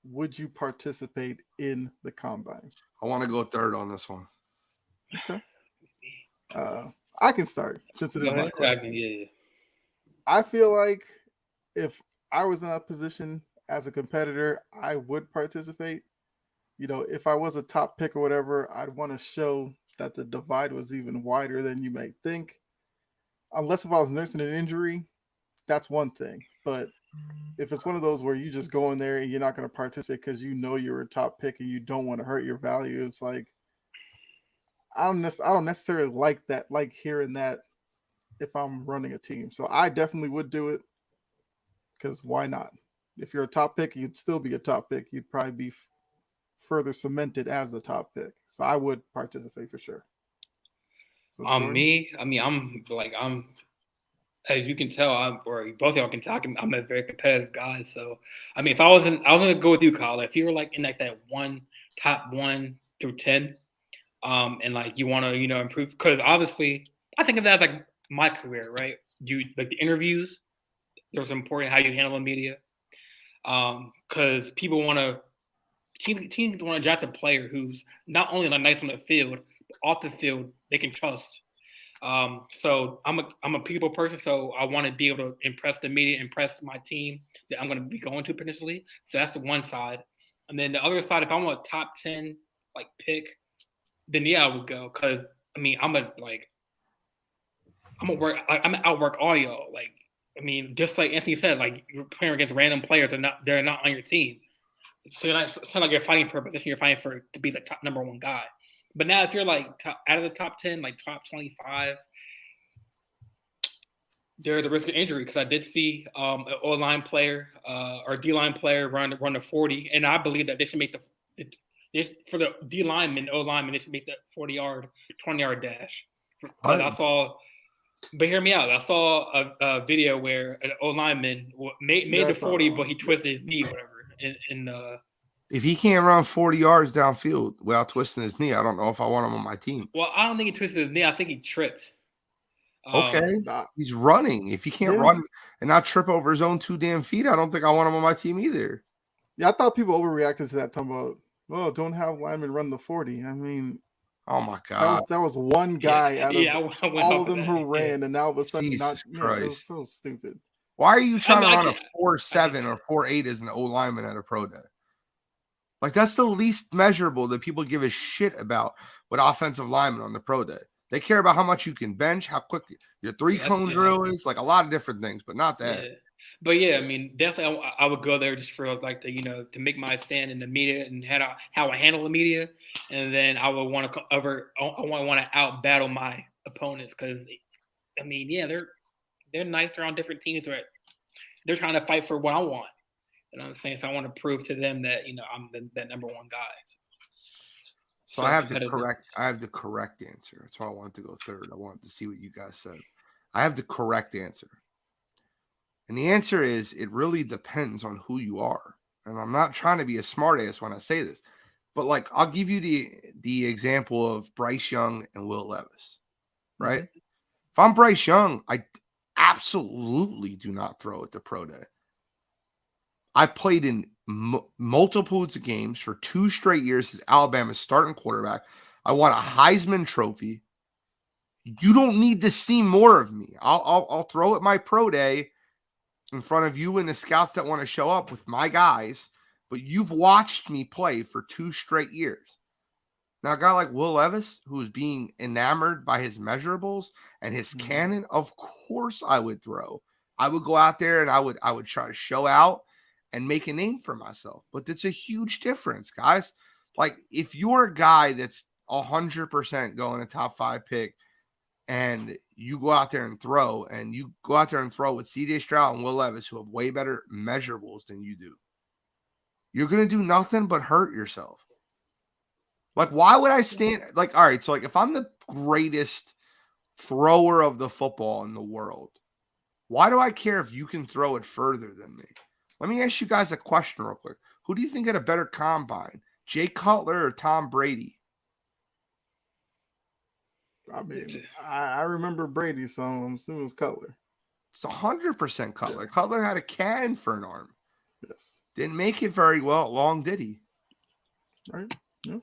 S2: would you participate in the combine?
S1: I want to go third on this one.
S2: Okay. I can start since it is my question.
S3: Yeah.
S2: I feel like if I was in that position as a competitor, I would participate. You know, if I was a top pick or whatever, I'd want to show that the divide was even wider than you may think. Unless if I was nursing an injury, that's one thing. But if it's one of those where you just go in there and you're not going to participate because you know you're a top pick and you don't want to hurt your value, it's like I don't necessarily like that, like hearing that if I'm running a team. So I definitely would do it because why not? If you're a top pick, you'd still be a top pick. You'd probably be further cemented as the top pick. So I would participate for sure. So
S3: me, I mean, I'm as you can tell, or both of y'all can talk. I'm a very competitive guy. So, I mean, if I was gonna go with you, Kyle. If you were like in like that top 1 through 10, and like you want to, improve, because obviously, I think of that as like my career, right? You like the interviews. There's important how you handle the media, because people want to. Teams want to draft a player who's not only like nice on the field, but off the field they can trust. So I'm a people person, so I want to be able to impress the media, impress my team that I'm going to be going to potentially. So that's the one side, and then the other side, if I want a top 10 like pick, then yeah, I would go, because I mean I'm gonna outwork all y'all. Like I mean, just like Anthony said, like you're playing against random players, they're not on your team. So it's not like you're fighting for a position, you're fighting for to be the top number 1 guy. But now if you're like out of the top 10, like top 25, there's a risk of injury, because I did see an O-line player or D-line player run the 40, and I believe that they should make for the D-lineman, O-lineman, they should make the 40-yard, 20-yard dash. But hear me out. I saw a video where an O-lineman made the 40, but he twisted his knee, whatever.
S1: If he can't run 40 yards downfield without twisting his knee, I don't know if I want him on my team.
S3: Well, I don't think he twisted his knee. I think he tripped.
S1: Okay, he's running. If he can't run and not trip over his own 2 damn feet, I don't think I want him on my team either.
S2: Yeah, I thought people overreacted to that, talking about, oh, don't have linemen run the 40. I mean,
S1: oh my God,
S2: that was one guy out of all of them who ran, and now all of a sudden, it was so stupid.
S1: Why are you trying to run a 4.7 or 4.8 as an O lineman at a pro day? Like, that's the least measurable that people give a shit about with offensive linemen on the pro day. They care about how much you can bench, how quick your 3-cone drill is, like a lot of different things, but not that.
S3: Yeah. But yeah, I mean, definitely I would go there just for like to make my stand in the media and how I handle the media, and then I would want to out battle my opponents, because I mean, yeah, they're nice. They're on different teams, right? They're trying to fight for what I want. You know what I'm saying? So I want to prove to them that I'm the number 1 guy.
S1: So I have the correct answer. That's why I wanted to go third. I wanted to see what you guys said. I have the correct answer. And the answer is, it really depends on who you are. And I'm not trying to be a smartass when I say this, but like, I'll give you the example of Bryce Young and Will Levis, right? Mm-hmm. If I'm Bryce Young, I absolutely do not throw at the pro day. I played in multitudes of games for 2 straight years as Alabama's starting quarterback. I won a Heisman Trophy. You don't need to see more of me. I'll throw at my pro day in front of you and the scouts that want to show up with my guys, but you've watched me play for 2 straight years. Now, a guy like Will Levis, who's being enamored by his measurables and his cannon, of course I would throw. I would go out there and I would try to show out and make a name for myself. But it's a huge difference, guys. Like, if you're a guy that's 100% going a top 5 pick and you go out there and throw, with C.J. Stroud and Will Levis, who have way better measurables than you do, you're going to do nothing but hurt yourself. Like, why would I stand? Like, all right, so like if I'm the greatest thrower of the football in the world, why do I care if you can throw it further than me? Let me ask you guys a question real quick. Who do you think had a better combine, Jay Cutler or Tom Brady?
S2: I mean, I remember Brady, so I'm assuming it was Cutler.
S1: It's 100% Cutler. Yeah. Cutler had a cannon for an arm.
S2: Yes.
S1: Didn't make it very well long, did he?
S2: Right. Yeah.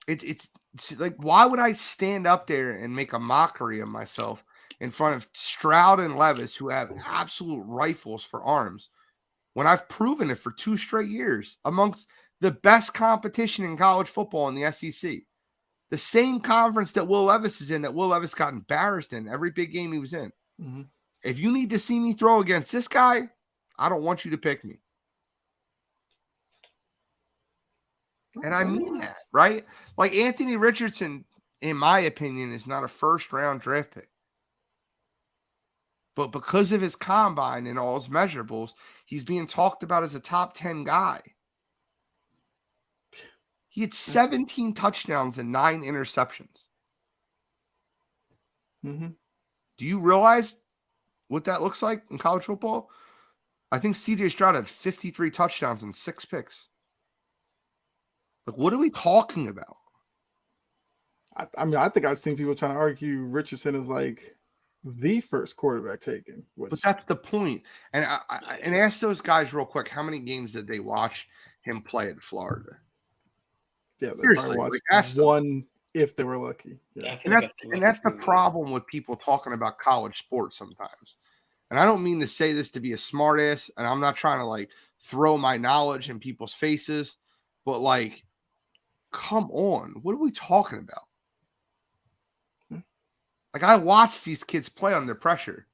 S1: It's like, why would I stand up there and make a mockery of myself in front of Stroud and Levis, who have absolute rifles for arms, when I've proven it for 2 straight years amongst the best competition in college football in the SEC? The same conference that Will Levis is in, that Will Levis got embarrassed in every big game he was in.
S2: Mm-hmm.
S1: If you need to see me throw against this guy, I don't want you to pick me. And I mean that, right? Like, Anthony Richardson, in my opinion, is not a first-round draft pick. But because of his combine and all his measurables, he's being talked about as a top 10 guy. He had 17 touchdowns and 9 interceptions.
S2: Mm-hmm.
S1: Do you realize what that looks like in college football? I think C.J. Stroud had 53 touchdowns and 6 picks. Like, what are we talking about?
S2: I mean, I think I've seen people trying to argue Richardson is like the first quarterback taken.
S1: But that's the point. And and ask those guys real quick, how many games did they watch him play at Florida?
S2: Yeah, they probably watched one if they were lucky. Yeah.
S1: And that's the problem with people talking about college sports sometimes. And I don't mean to say this to be a smartass, and I'm not trying to like throw my knowledge in people's faces, but like, come on, what are we talking about? Like, I watch these kids play under pressure.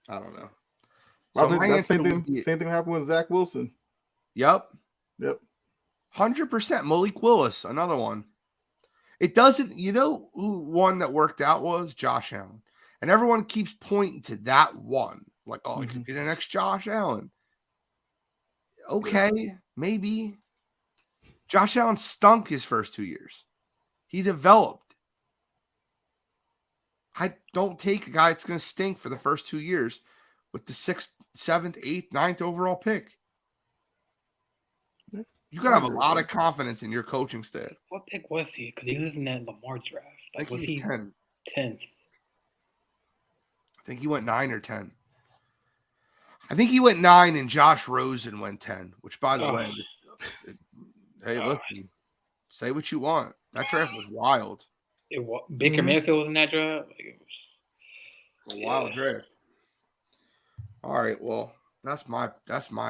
S1: I don't know.
S2: So I think same thing happened with Zach Wilson.
S1: Yep. 100%. Malik Willis, another one. It doesn't, you know who one that worked out was? Josh Allen. And everyone keeps pointing to that one. Like, oh, it could be the next Josh Allen. Okay, maybe. Josh Allen stunk his first 2 years. He developed. I don't take a guy that's going to stink for the first 2 years with the 6th, 7th, 8th, 9th overall pick. You got to have a lot of confidence in your coaching staff.
S3: What pick was he? Because he was in that Lamar draft.
S1: Like, was he 10?
S3: 10th.
S1: I think he went 9 or 10. I think he went 9 and Josh Rosen went 10, which, by the way, hey, listen, say what you want. That draft was wild.
S3: Baker Mayfield was in that draft.
S1: It was a wild draft. All right, well, that's my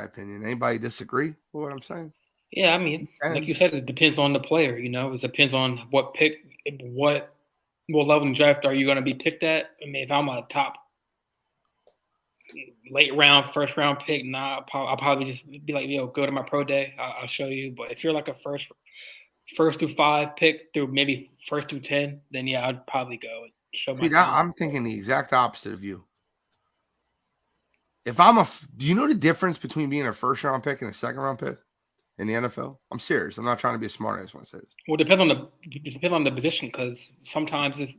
S1: opinion. Anybody disagree with what I'm saying?
S3: Yeah, I mean, like you said, it depends on the player. You know, it depends on what level in the draft are you going to be picked at. I mean, if I'm a top late round, first round pick, I'll probably just be like, go to my pro day. I'll show you. But if you're like a first through 5 pick through maybe first through 10, then yeah, I'd probably go and show my.
S1: I'm thinking the exact opposite of you. If do you know the difference between being a first round pick and a second round pick in the NFL? I'm serious. I'm not trying to be a smart ass when I say this.
S3: Well, it depends on the position, because sometimes it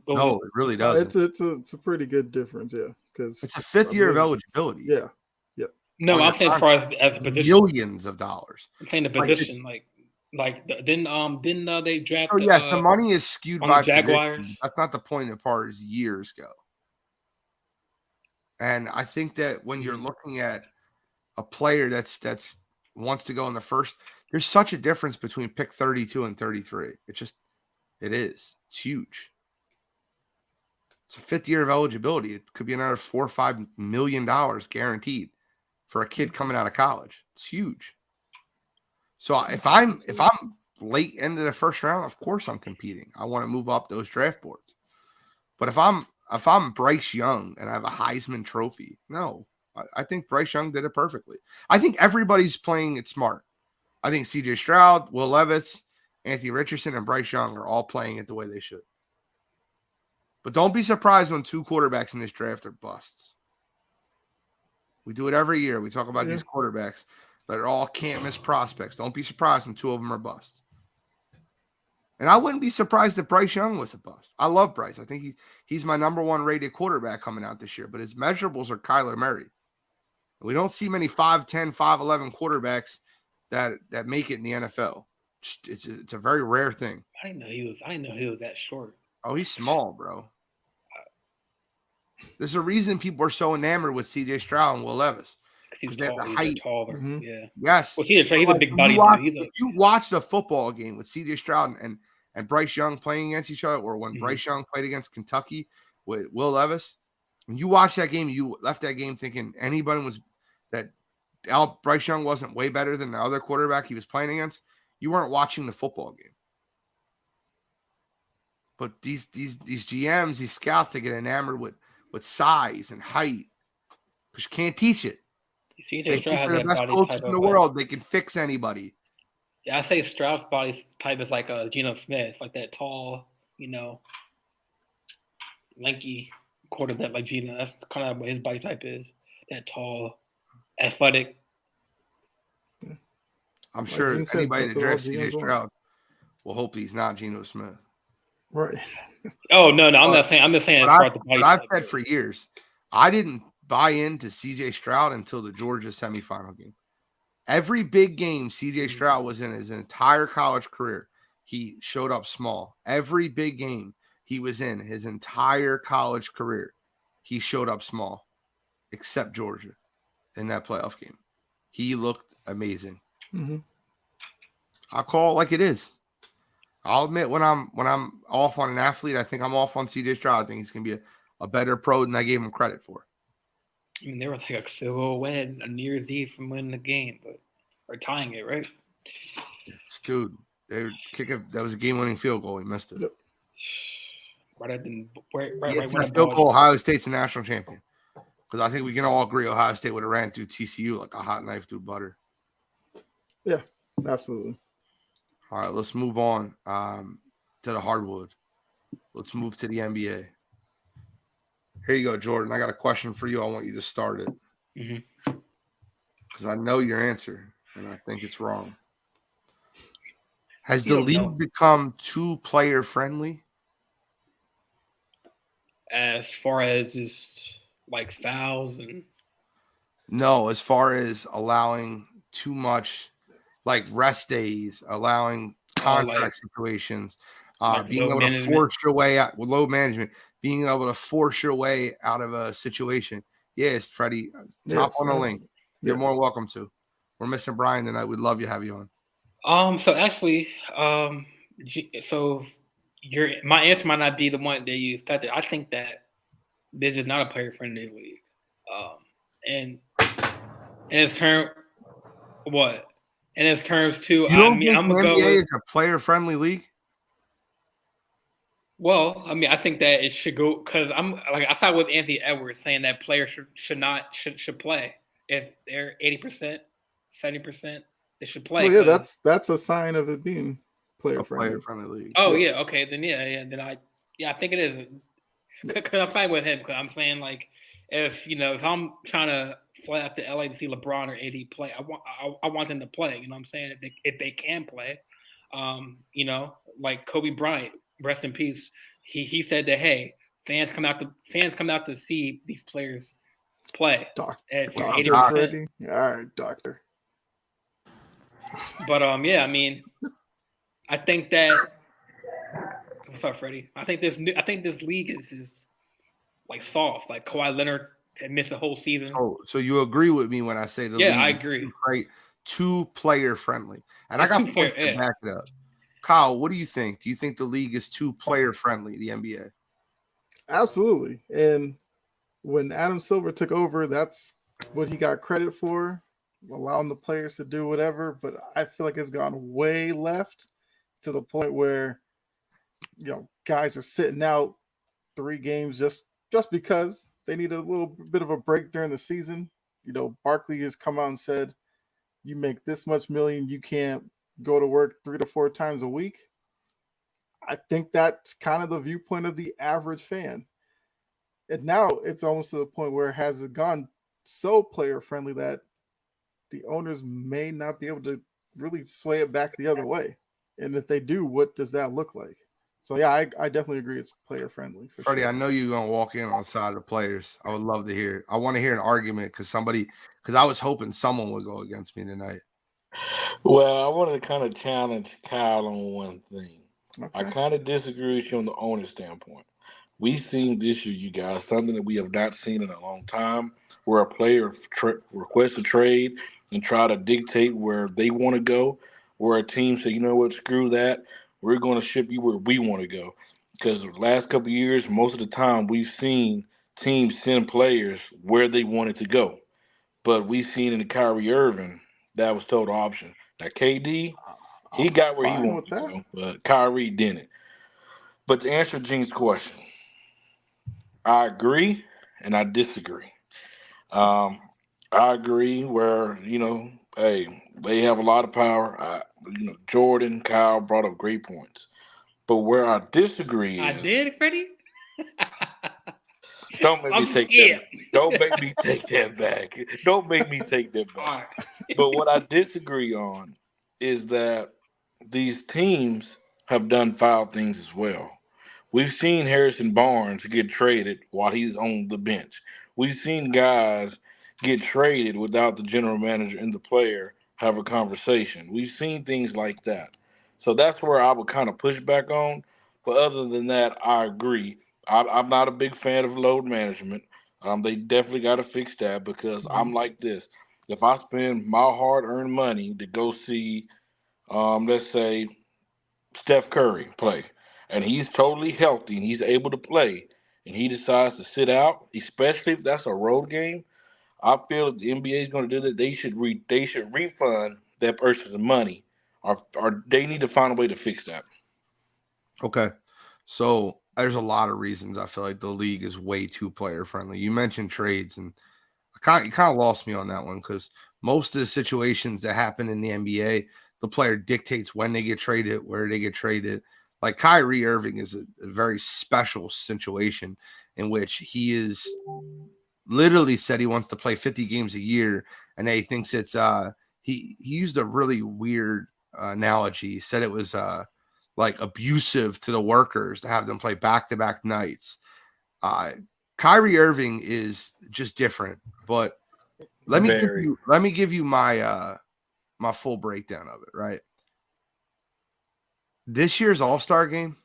S1: really does.
S2: It's a pretty good difference, yeah. Because
S1: it's a 5th year of eligibility.
S2: Yeah.
S3: No, I'm saying as far as a position,
S1: millions of dollars.
S3: I'm saying the position, didn't they draft?
S1: Oh yes, the money is skewed by
S3: the Jaguars.
S1: Position. That's not the point of the part. Is years ago. And I think that when you're looking at a player that's wants to go in the first. There's such a difference between pick 32 and 33. It is. It's huge. It's a fifth year of eligibility. It could be another $4 or $5 million guaranteed for a kid coming out of college. It's huge. So if I'm late into the first round, of course I'm competing. I want to move up those draft boards. But if I'm Bryce Young and I have a Heisman Trophy, no, I think Bryce Young did it perfectly. I think everybody's playing it smart. I think C.J. Stroud, Will Levis, Anthony Richardson, and Bryce Young are all playing it the way they should. But don't be surprised when 2 quarterbacks in this draft are busts. We do it every year. We talk about these quarterbacks that are all can't miss prospects. Don't be surprised when 2 of them are busts. And I wouldn't be surprised if Bryce Young was a bust. I love Bryce. I think he's my number 1 rated quarterback coming out this year. But his measurables are Kyler Murray. We don't see many 5'10", 5'11" quarterbacks that make it in the NFL. It's a very rare thing.
S3: I didn't know he was that short.
S1: Oh, he's small, bro. There's a reason people are so enamored with C.J. Stroud and Will Levis.
S3: He's
S1: they have
S3: tall,
S1: the height.
S3: He's taller.
S2: Mm-hmm.
S3: Yeah.
S1: Yes.
S3: Well, he's a big body dude.
S1: If you watched a football game with C.J. Stroud and Bryce Young playing against each other, or when Bryce Young played against Kentucky with Will Levis, when you watched that game, you left that game thinking Bryce Young wasn't way better than the other quarterback he was playing against. You weren't watching the football game. But these GMs, these scouts, they get enamored with size and height because you can't teach it.
S3: They
S1: think they're the best coaches in the world. They can fix anybody.
S3: Yeah, I say Stroud's body type is like a Geno Smith, like that tall, lanky quarterback like Geno. That's kind of what his body type is. That tall, athletic.
S1: I'm sure anybody that drafts C.J. Stroud will hope he's not Geno Smith.
S2: Right.
S3: Oh no, I'm not saying. I'm just saying.
S1: I've said for years, I didn't buy into C.J. Stroud until the Georgia semifinal game. Every big game C.J. Stroud was in his entire college career, he showed up small. Every big game he was in his entire college career, he showed up small, except Georgia in that playoff game. He looked amazing.
S2: Mm-hmm.
S1: I'll call it like it is. I'll admit when I'm off on an athlete, I think I'm off on C.J. Stroud. I think he's going to be a better pro than I gave him credit for.
S3: I mean, they were like a field goal away on New Year's Eve from winning the game, or tying it, right?
S1: Dude, that was a game-winning field goal. He missed it.
S2: Yep.
S3: Right.
S1: Field goal. Ohio State's the national champion. Because I think we can all agree Ohio State would have ran through TCU like a hot knife through butter.
S2: Yeah, absolutely.
S1: All right, let's move on to the hardwood. Let's move to the NBA. Here you go, Jordan. I got a question for you. I want you to start it. Because I know your answer, and I think it's wrong. Has the league become too player-friendly?
S3: As far as just like fouls and...
S1: No, as far as allowing too much, like rest days, allowing contract situations, being able to force your way out with load management, being able to force your way out of a situation. Yes, Freddie, top on the link. You're more welcome to. We're missing Brian tonight. We'd love to have you on.
S3: So actually, my answer might not be the one that you expected. I think that this is not a player-friendly league. And in its terms too,
S1: you don't think the NBA is a player-friendly league?
S3: Well, I mean, I think that it should go because I thought with Anthony Edwards saying that players should play if they're 80%, 70%, they should play.
S2: Well, yeah, that's a sign of it being player-friendly
S1: league.
S3: Oh yeah, okay, then then I think it is. Because I'm fine with him. Because I'm saying like if I'm trying to fly out to LA to see LeBron or AD play, I want them to play. You know what I'm saying? If they can play, like Kobe Bryant. Rest in peace. He said that fans come out to see these players play.
S2: Doctor.
S3: All
S2: right, doctor.
S3: But I mean, I think that. What's up, Freddie? I think this league is like soft. Like Kawhi Leonard and miss a whole season.
S1: So you agree with me when I say the league
S3: I agree.
S1: Right, too player friendly, and
S3: It's
S1: I got
S3: too
S1: points
S3: fair,
S1: to back it up. Kyle, what do you think? Do you think the league is too player friendly? The NBA?
S2: Absolutely. And when Adam Silver took over, that's what he got credit for, allowing the players to do whatever. But I feel like it's gone way left to the point where guys are sitting out 3 games just because they need a little bit of a break during the season. Barkley has come out and said, "You make this much million, you can't go to work 3 to 4 times a week." I think that's kind of the viewpoint of the average fan. And now it's almost to the point where it has gone so player friendly that the owners may not be able to really sway it back the other way. And if they do, what does that look like? So yeah, I definitely agree it's player friendly for
S1: Freddie,
S2: sure.
S1: I know you're gonna walk in on the side of the players. I would love to hear it. I want to hear an argument because I was hoping someone would go against me tonight.
S4: Well, I wanted to kind of challenge Kyle on one thing. I
S2: Okay.
S4: kind of disagree with you on the owner standpoint. We've seen this year, you guys, something that we have not seen in a long time, where a player requests a trade and try to dictate where they want to go, where a team say, you know what, screw that, we're going to ship you where we want to go. Because the last couple of years, most of the time, we've seen teams send players where they wanted to go. But we've seen in the Kyrie Irving, that was total option. Now, KD, he
S2: I'm
S4: got where he
S2: fine
S4: wanted
S2: with
S4: to
S2: that.
S4: go, but Kyrie didn't. But to answer Gene's question, I agree and I disagree. Um, I agree where, hey, they have a lot of power. Jordan, Kyle brought up great points. But where I disagree
S3: I
S4: is,
S3: did, Freddie.
S4: don't make me
S3: I'm
S4: take
S3: scared.
S4: that. Don't make me take that back. Don't make me take that
S3: All
S4: back.
S3: right.
S4: But what I disagree on is that these teams have done foul things as well. We've seen Harrison Barnes get traded while he's on the bench. We've seen guys get traded without the general manager and the player have a conversation. We've seen things like that. So that's where I would kind of push back on. But other than that, I agree. I'm not a big fan of load management. They definitely got to fix that because I'm
S2: Mhm.
S4: like this. If I spend my hard earned money to go see, let's say, Steph Curry play, and he's totally healthy and he's able to play, and he decides to sit out, especially if that's a road game, I feel if the NBA is going to do that, they should refund that person's money, or they need to find a way to fix that.
S1: Okay. So there's a lot of reasons I feel like the league is way too player friendly. You mentioned trades, and you kind of lost me on that one because most of the situations that happen in the NBA, the player dictates when they get traded, where they get traded. Like Kyrie Irving is a very special situation in which he is literally said he wants to play 50 games a year, and he thinks it's he used a really weird analogy. He said it was like abusive to the workers to have them play back-to-back nights. Uh Kyrie Irving is just different, but
S4: Very.
S1: let me give you my my full breakdown of it, right? This year's All-Star game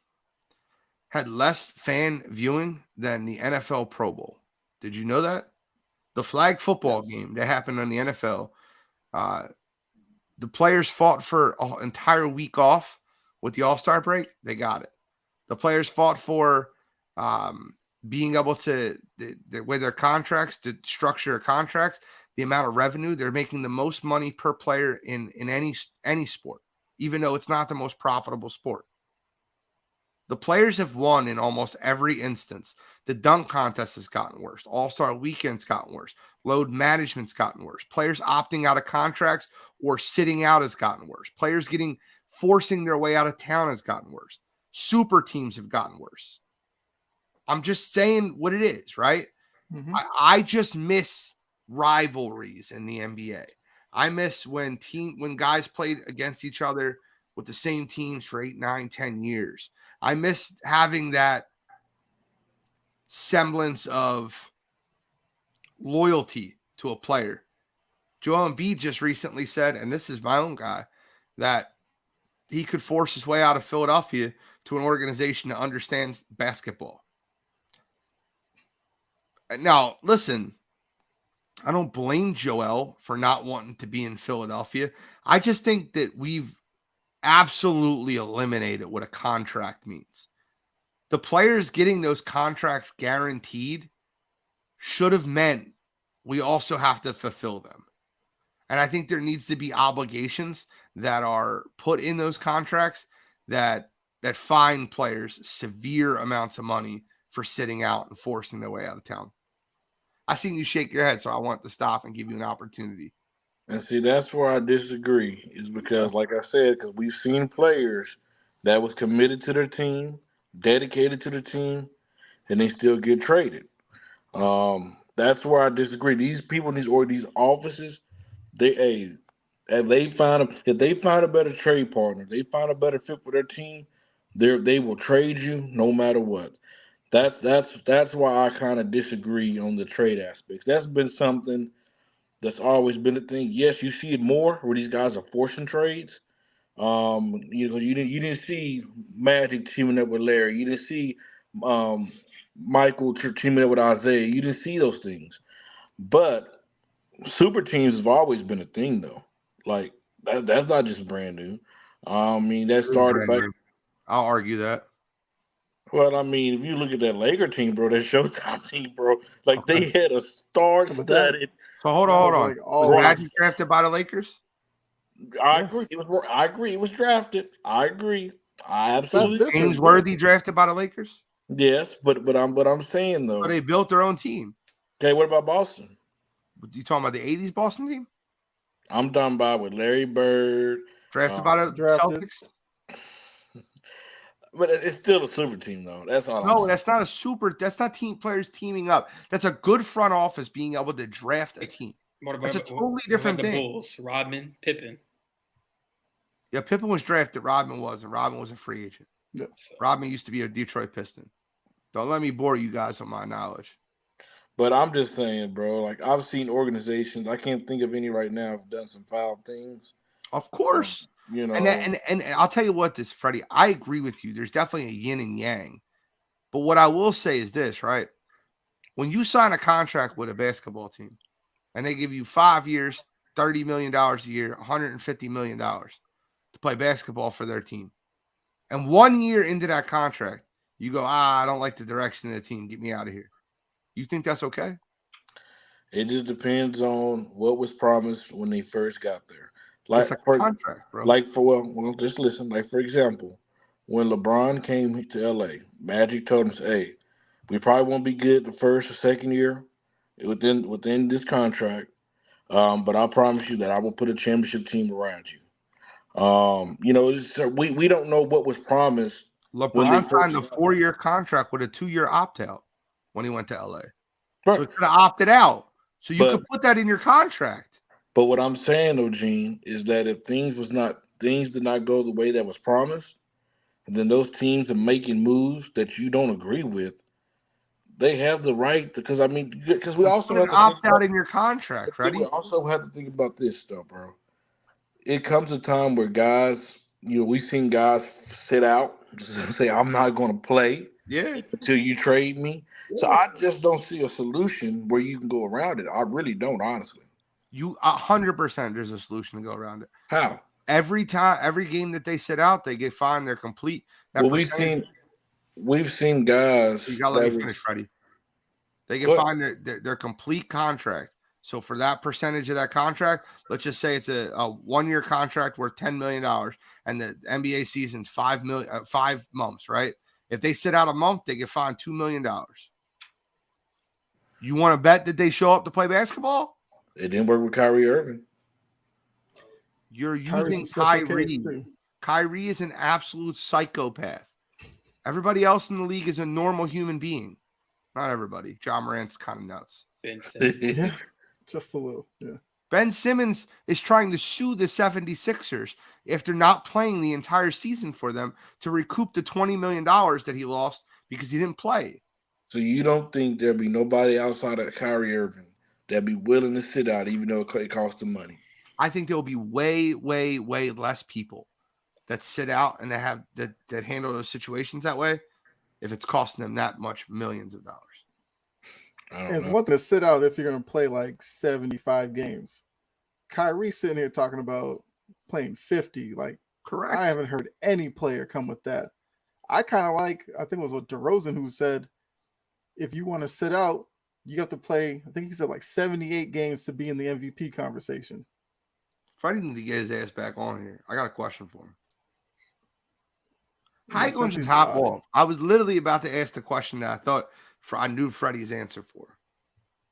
S1: had less fan viewing than the NFL Pro Bowl. Did you know that? The flag football
S2: Yes.
S1: game that happened on the NFL, uh, the players fought for an entire week off with the All-Star break. They got it. The players fought for being able to, with their contracts, to structure contracts, the amount of revenue. They're making the most money per player in any sport, even though it's not the most profitable sport. The players have won in almost every instance. The dunk contest has gotten worse. All-Star weekend's gotten worse. Load management's gotten worse. Players opting out of contracts or sitting out has gotten worse. Players forcing their way out of town has gotten worse. Super teams have gotten worse. I'm just saying what it is, right?
S2: Mm-hmm.
S1: I just miss rivalries in the NBA. I miss when guys played against each other with the same teams for 8, 9, 10 years. I miss having that semblance of loyalty to a player. Joel Embiid just recently said, and this is my own guy, that he could force his way out of Philadelphia to an organization that understands basketball. Now, listen, I don't blame Joel for not wanting to be in Philadelphia. I just think that we've absolutely eliminated what a contract means. The players getting those contracts guaranteed should have meant we also have to fulfill them. And I think there needs to be obligations that are put in those contracts that fine players severe amounts of money for sitting out and forcing their way out of town. I seen you shake your head, so I want to stop and give you an opportunity.
S4: And see, that's where I disagree. Is because, like I said, because we've seen players that was committed to their team, dedicated to the team, and they still get traded. That's where I disagree. These people in these offices, if they find a better trade partner, they find a better fit for their team, they will trade you no matter what. That's why I kind of disagree on the trade aspects. That's been something that's always been a thing. Yes, you see it more where these guys are forcing trades. You didn't see Magic teaming up with Larry. You didn't see um, Michael teaming up with Isaiah. You didn't see those things. But super teams have always been a thing, though. Like that's not just brand new. I mean, that started back.
S1: I'll argue that.
S4: Well, I mean, if you look at that Laker team, bro, that Showtime team, bro, like they had a star-studded.
S1: So hold on.
S2: Like
S1: was Magic drafted by the Lakers?
S4: I agree. I agree. It was drafted. I agree. I absolutely.
S1: James Worthy drafted by the Lakers?
S4: Yes, but I'm saying though.
S1: So they built their own team.
S4: Okay, what about Boston?
S1: You talking about the '80s Boston team?
S4: I'm talking about with Larry Bird
S1: drafted by the Celtics.
S4: But it's still a super team, though. That's all.
S1: No, that's not a super. That's not team players teaming up. That's a good front office being able to draft a team. That's a totally different thing.
S3: Bulls, Rodman, Pippen.
S1: Yeah, Pippen was drafted. Rodman wasn't. Rodman was a free agent.
S2: Yeah.
S1: Rodman used to be a Detroit Piston. Don't let me bore you guys on my knowledge.
S4: But I'm just saying, bro. Like I've seen organizations. I can't think of any right now who've done some foul things.
S1: Of course.
S4: You know,
S1: and I'll tell you what, Freddie, I agree with you. There's definitely a yin and yang. But what I will say is this, right? When you sign a contract with a basketball team and they give you 5 years, $30 million a year, $150 million to play basketball for their team, and 1 year into that contract, you go, I don't like the direction of the team. Get me out of here. You think that's okay?
S4: It just depends on what was promised when they first got there.
S1: Like it's a contract, bro.
S4: Like well, just listen. Like for example, when LeBron came to LA, Magic told him, "Hey, we probably won't be good the first or second year within this contract, but I promise you that I will put a championship team around you." We don't know what was promised.
S1: LeBron signed a 4-year contract with a 2-year opt-out when he went to LA, right. So he could have opted out. So you could put that in your contract.
S4: But what I'm saying, though, Gene, is that if things did not go the way that was promised, and then those teams are making moves that you don't agree with, they have the right to. Because we also have to
S1: opt out in your contract, right?
S4: We also have to think about this stuff, bro. It comes a time where guys, we've seen guys sit out, say, "I'm not going to play."
S1: Yeah.
S4: Until you trade me. Yeah. So I just don't see a solution where you can go around it. I really don't, honestly.
S1: You 100% there's a solution to go around it.
S4: How?
S1: Every game that they sit out, they get fined. They're complete.
S4: We've seen guys.
S1: You gotta let me finish, Freddie. They get fined their complete contract. So for that percentage of that contract, let's just say it's a 1-year contract worth $10 million, and the NBA season's 5 months, right? If they sit out a month, they get fined $2 million. You want to bet that they show up to play basketball?
S4: It didn't work with Kyrie Irving.
S1: You're using Kyrie. Kyrie is an absolute psychopath. Everybody else in the league is a normal human being. Not everybody. John Morant's kind of nuts.
S2: Yeah, just a little. Yeah.
S1: Ben Simmons is trying to sue the 76ers after not playing the entire season for them to recoup the $20 million that he lost because he didn't play.
S4: So you don't think there'll be nobody outside of Kyrie Irving that'd be willing to sit out even though it costs them money?
S1: I think there'll be way, way, way less people that sit out and that handle those situations that way if it's costing them that much millions of dollars.
S4: I don't
S2: And it's
S4: know.
S2: one thing to sit out if you're going to play like 75 games. Kyrie sitting here talking about playing 50. Like, I
S1: Correct.
S2: haven't heard any player come with that. I kind of like, I think it was with DeRozan who said, if you want to sit out, you have to play, I think he said like 78 games to be in the MVP conversation.
S1: Freddie need to get his ass back on here. I got a question for him.
S2: You
S1: How
S2: know,
S1: you going
S2: since
S1: to
S2: he's
S1: hop off? I was literally about to ask the question that I knew Freddie's answer for.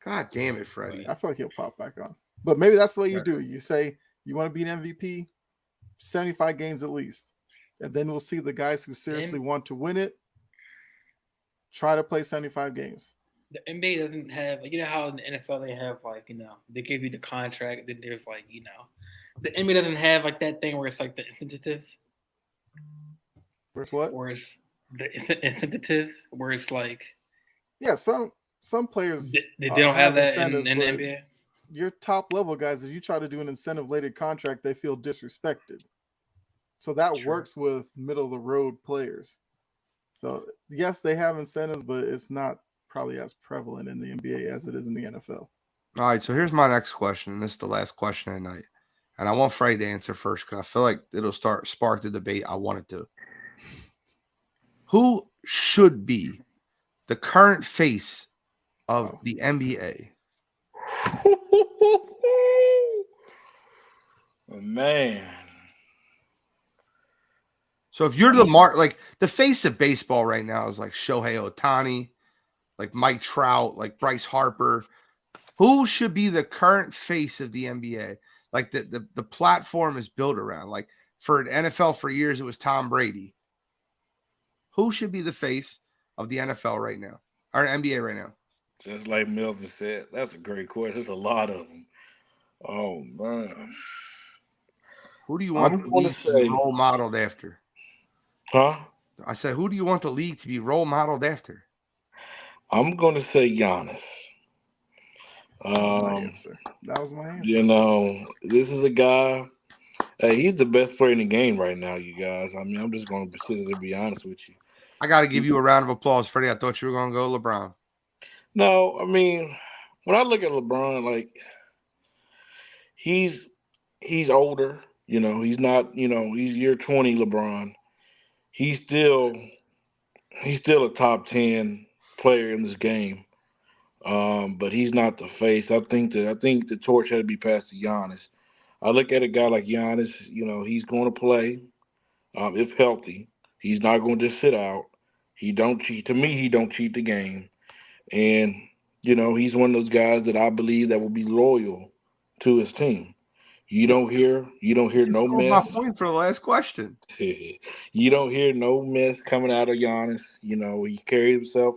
S1: God damn it, Freddie.
S2: I feel like he'll pop back on. But maybe that's the way you
S1: Yeah.
S2: do it. You say you want to be an MVP, 75 games at least. And then we'll see the guys who seriously want to win it try to play 75 games.
S3: The NBA doesn't have, like, you know how in the NFL they have, like, you know, they give you the contract, then there's, like, you know, the NBA doesn't have like that thing where it's like the incentive.
S2: Where's what?
S3: Or it's the incentive where it's like,
S2: yeah, some players
S3: they don't have that in the
S2: incentives, but
S3: NBA.
S2: your top level guys, if you try to do an incentive related contract, they feel disrespected. So that
S3: True.
S2: works with middle of the road players. So yes, they have incentives, but it's not probably as prevalent in the NBA as it is in the NFL.
S1: All right, so here's my next question, and this is the last question at night. And I want Freddie to answer first because I feel like it'll spark the debate I want it to. Who should be the current face of the NBA?
S4: Oh, man.
S1: So if you're like the face of baseball right now is like Shohei Ohtani, like Mike Trout, like Bryce Harper. Who should be the current face of the NBA? Like the platform is built around. Like for NFL for years, it was Tom Brady. Who should be the face of the NFL right now, or NBA right now?
S4: Just like Melvin said, that's a great question. There's a lot of them. Oh, man.
S1: Who do you want
S4: I'm
S1: the
S4: going
S1: league
S4: to
S1: to be
S4: say,
S1: role modeled after?
S4: huh?
S1: I said, who do you want the league to be role modeled after?
S4: I'm going to say Giannis.
S2: That was my answer. That was my answer.
S4: You know, this is a guy. Hey, he's the best player in the game right now, you guys. I mean, I'm just going to sit there and be honest with you.
S1: I got to give you a round of applause, Freddie. I thought you were going to go LeBron.
S4: No, I mean, when I look at LeBron, like he's older. You know, he's not. You know, he's year 20. LeBron. He's still a top 10 player in this game. But he's not the face. I think the torch had to be passed to Giannis. I look at a guy like Giannis. You know, he's going to play if healthy. He's not going to just sit out. He don't cheat. To me, he don't cheat the game. And, you know, he's one of those guys that I believe that will be loyal to his team. You don't hear no
S1: My
S4: mess.
S1: point for the last question.
S4: You don't hear no mess coming out of Giannis. You know, he carries himself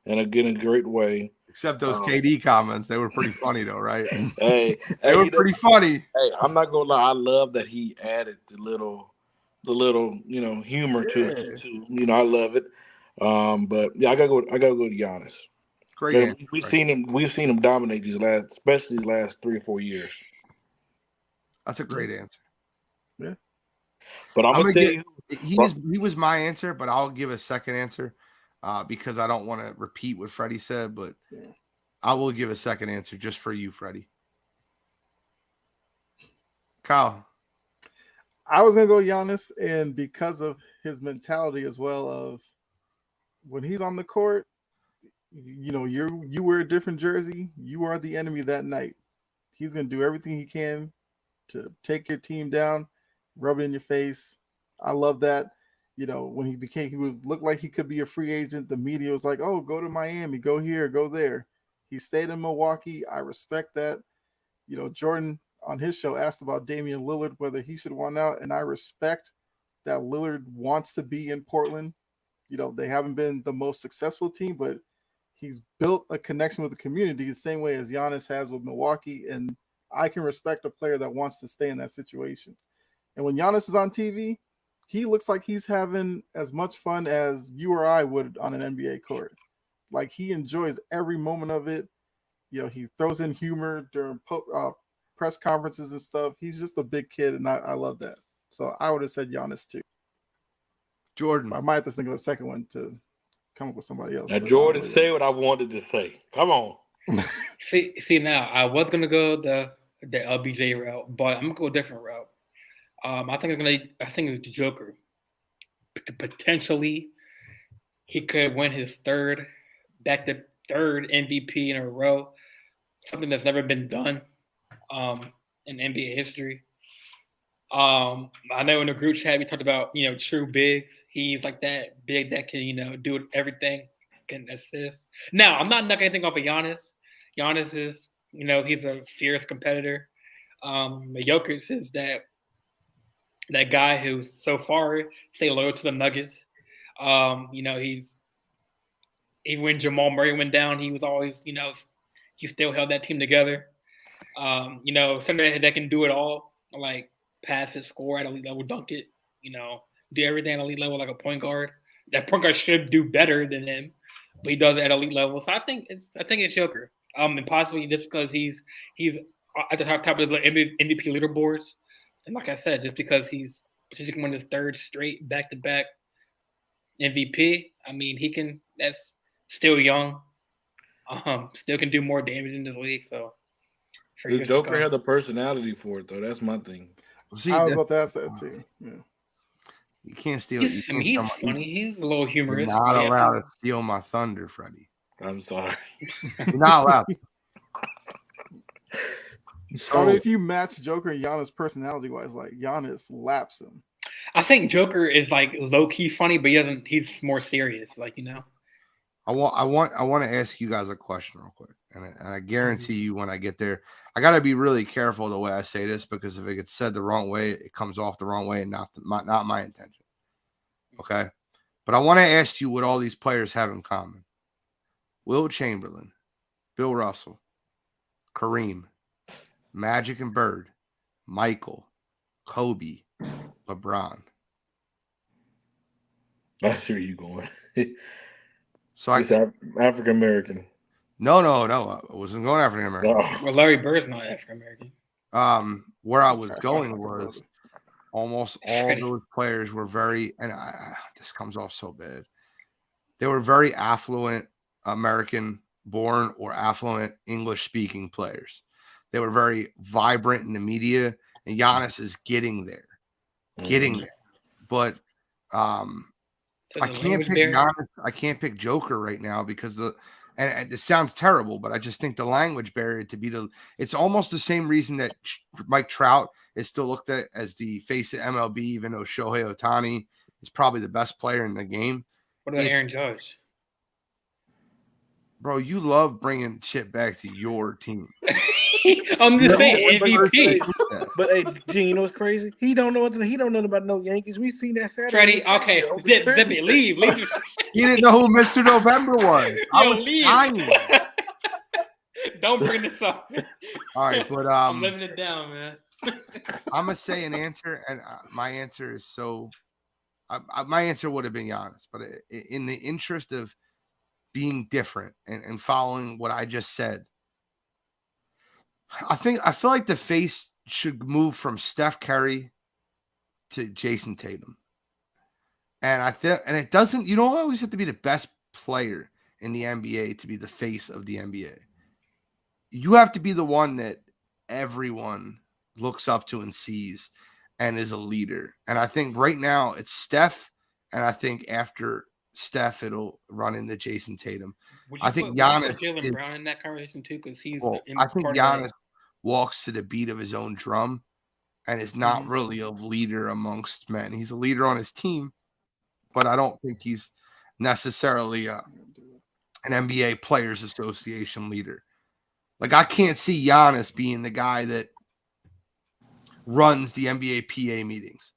S4: in a great way.
S1: Except those KD comments. They were pretty funny though, right?
S4: Hey,
S1: they were pretty funny.
S4: Hey, I'm not gonna lie, I love that he added the little you know, humor to I love it. But yeah, I gotta go to Giannis.
S1: Great answer.
S4: We've seen him dominate especially these last 3 or 4 years.
S1: That's a great answer.
S2: Yeah.
S4: But I'm gonna tell you,
S1: he was my answer, but I'll give a second answer because I don't want to repeat what Freddie said, but I will give a second answer just for you, Freddie. Kyle.
S2: I was gonna go Giannis, and because of his mentality as well of when he's on the court, you know, you wear a different jersey, you are the enemy that night. He's gonna do everything he can to take your team down, rub it in your face. I love that. You know, when he looked like he could be a free agent. The media was like, "Oh, go to Miami, go here, go there." He stayed in Milwaukee. I respect that. You know, Jordan on his show asked about Damian Lillard, whether he should want out, and I respect that Lillard wants to be in Portland. You know, they haven't been the most successful team, but he's built a connection with the community the same way as Giannis has with Milwaukee, and I can respect a player that wants to stay in that situation. And when Giannis is on TV, he looks like he's having as much fun as you or I would on an NBA court. Like, he enjoys every moment of it. You know, he throws in humor during press conferences and stuff. He's just a big kid, and I love that. So I would have said Giannis too.
S1: Jordan.
S2: I might have to think of a second one to come up with somebody else.
S4: Now,
S2: but
S4: Jordan,
S2: really
S4: say
S2: is.
S4: what I wanted to say. Come on.
S3: See now, I was gonna go the LBJ route, but I'm gonna go a different route. I think it's the Joker. Potentially, he could win his third MVP in a row, something that's never been done in NBA history. I know in the group chat we talked about true bigs. He's like that big that can do everything, can assist. Now I'm not knocking anything off of Giannis. Giannis is he's a fierce competitor. But Jokic is that guy who's so far stay loyal to the Nuggets. He's even when Jamal Murray went down, he was always he still held that team together. Somebody that can do it all, like pass it, score at elite level, dunk it, do everything at elite level like a point guard. That point guard should do better than him, but he does it at elite level. So I think it's Joker. And possibly just because he's at the top of the MVP leaderboards, and like I said, just because he's potentially win his third straight back-to-back MVP. I mean, he can. That's still young. Still can do more damage in this league. So.
S4: The Joker had the personality for it, though. That's my thing.
S2: See, I was about to ask that too. Yeah.
S1: You can't steal.
S3: He's funny. He's a little humorous.
S1: You're not allowed to steal my thunder, Freddie.
S4: I'm sorry.
S1: You're not allowed.
S2: So if you match Joker and Giannis personality-wise, like Giannis laps him.
S3: I think Joker is like low-key funny, but he's more serious.
S1: I want to ask you guys a question real quick, and I guarantee you when I get there, I got to be really careful the way I say this because if it gets said the wrong way, it comes off the wrong way and not my intention. Okay, but I want to ask you what all these players have in common: Will Chamberlain, Bill Russell, Kareem, Magic and Bird, Michael, Kobe, LeBron.
S4: I see where you going.
S1: So
S4: African American.
S1: No. I wasn't going African American.
S4: Oh.
S3: Well, Larry Bird's not African American.
S1: Where I was going was almost all those players were very, and this comes off so bad. They were very affluent American-born or affluent English-speaking players. They were very vibrant in the media, and Giannis is getting there. But I can't pick Giannis. I can't pick Joker right now because and it sounds terrible, but I just think the language barrier to be it's almost the same reason that Mike Trout is still looked at as the face of MLB, even though Shohei Ohtani is probably the best player in the game.
S3: What about Aaron Judge?
S1: Bro, you love bringing shit back to your team.
S3: I'm just saying MVP.
S4: But hey, Gene, you know what's crazy? He don't know about no Yankees. We seen that Saturday.
S3: Freddie, okay, zip it, leave.
S1: He didn't know who Mr. November was.
S3: Leave. Don't bring this up.
S1: All right, but
S3: I'm living it down, man.
S1: I'm gonna say an answer, and my answer is my answer would have been Giannis, but in the interest of being different and following what I just said, I feel like the face should move from Steph Curry to Jason Tatum. And it doesn't, you don't always have to be the best player in the NBA to be the face of the NBA. You have to be the one that everyone looks up to and sees and is a leader. And I think right now it's Steph, and I think after Steph, it'll run into Jason Tatum. I think Giannis
S3: Jaylen Brown in that conversation too, because he's.
S1: I think Giannis walks to the beat of his own drum, and is not really a leader amongst men. He's a leader on his team, but I don't think he's necessarily an NBA Players Association leader. Like I can't see Giannis being the guy that runs the NBA PA meetings.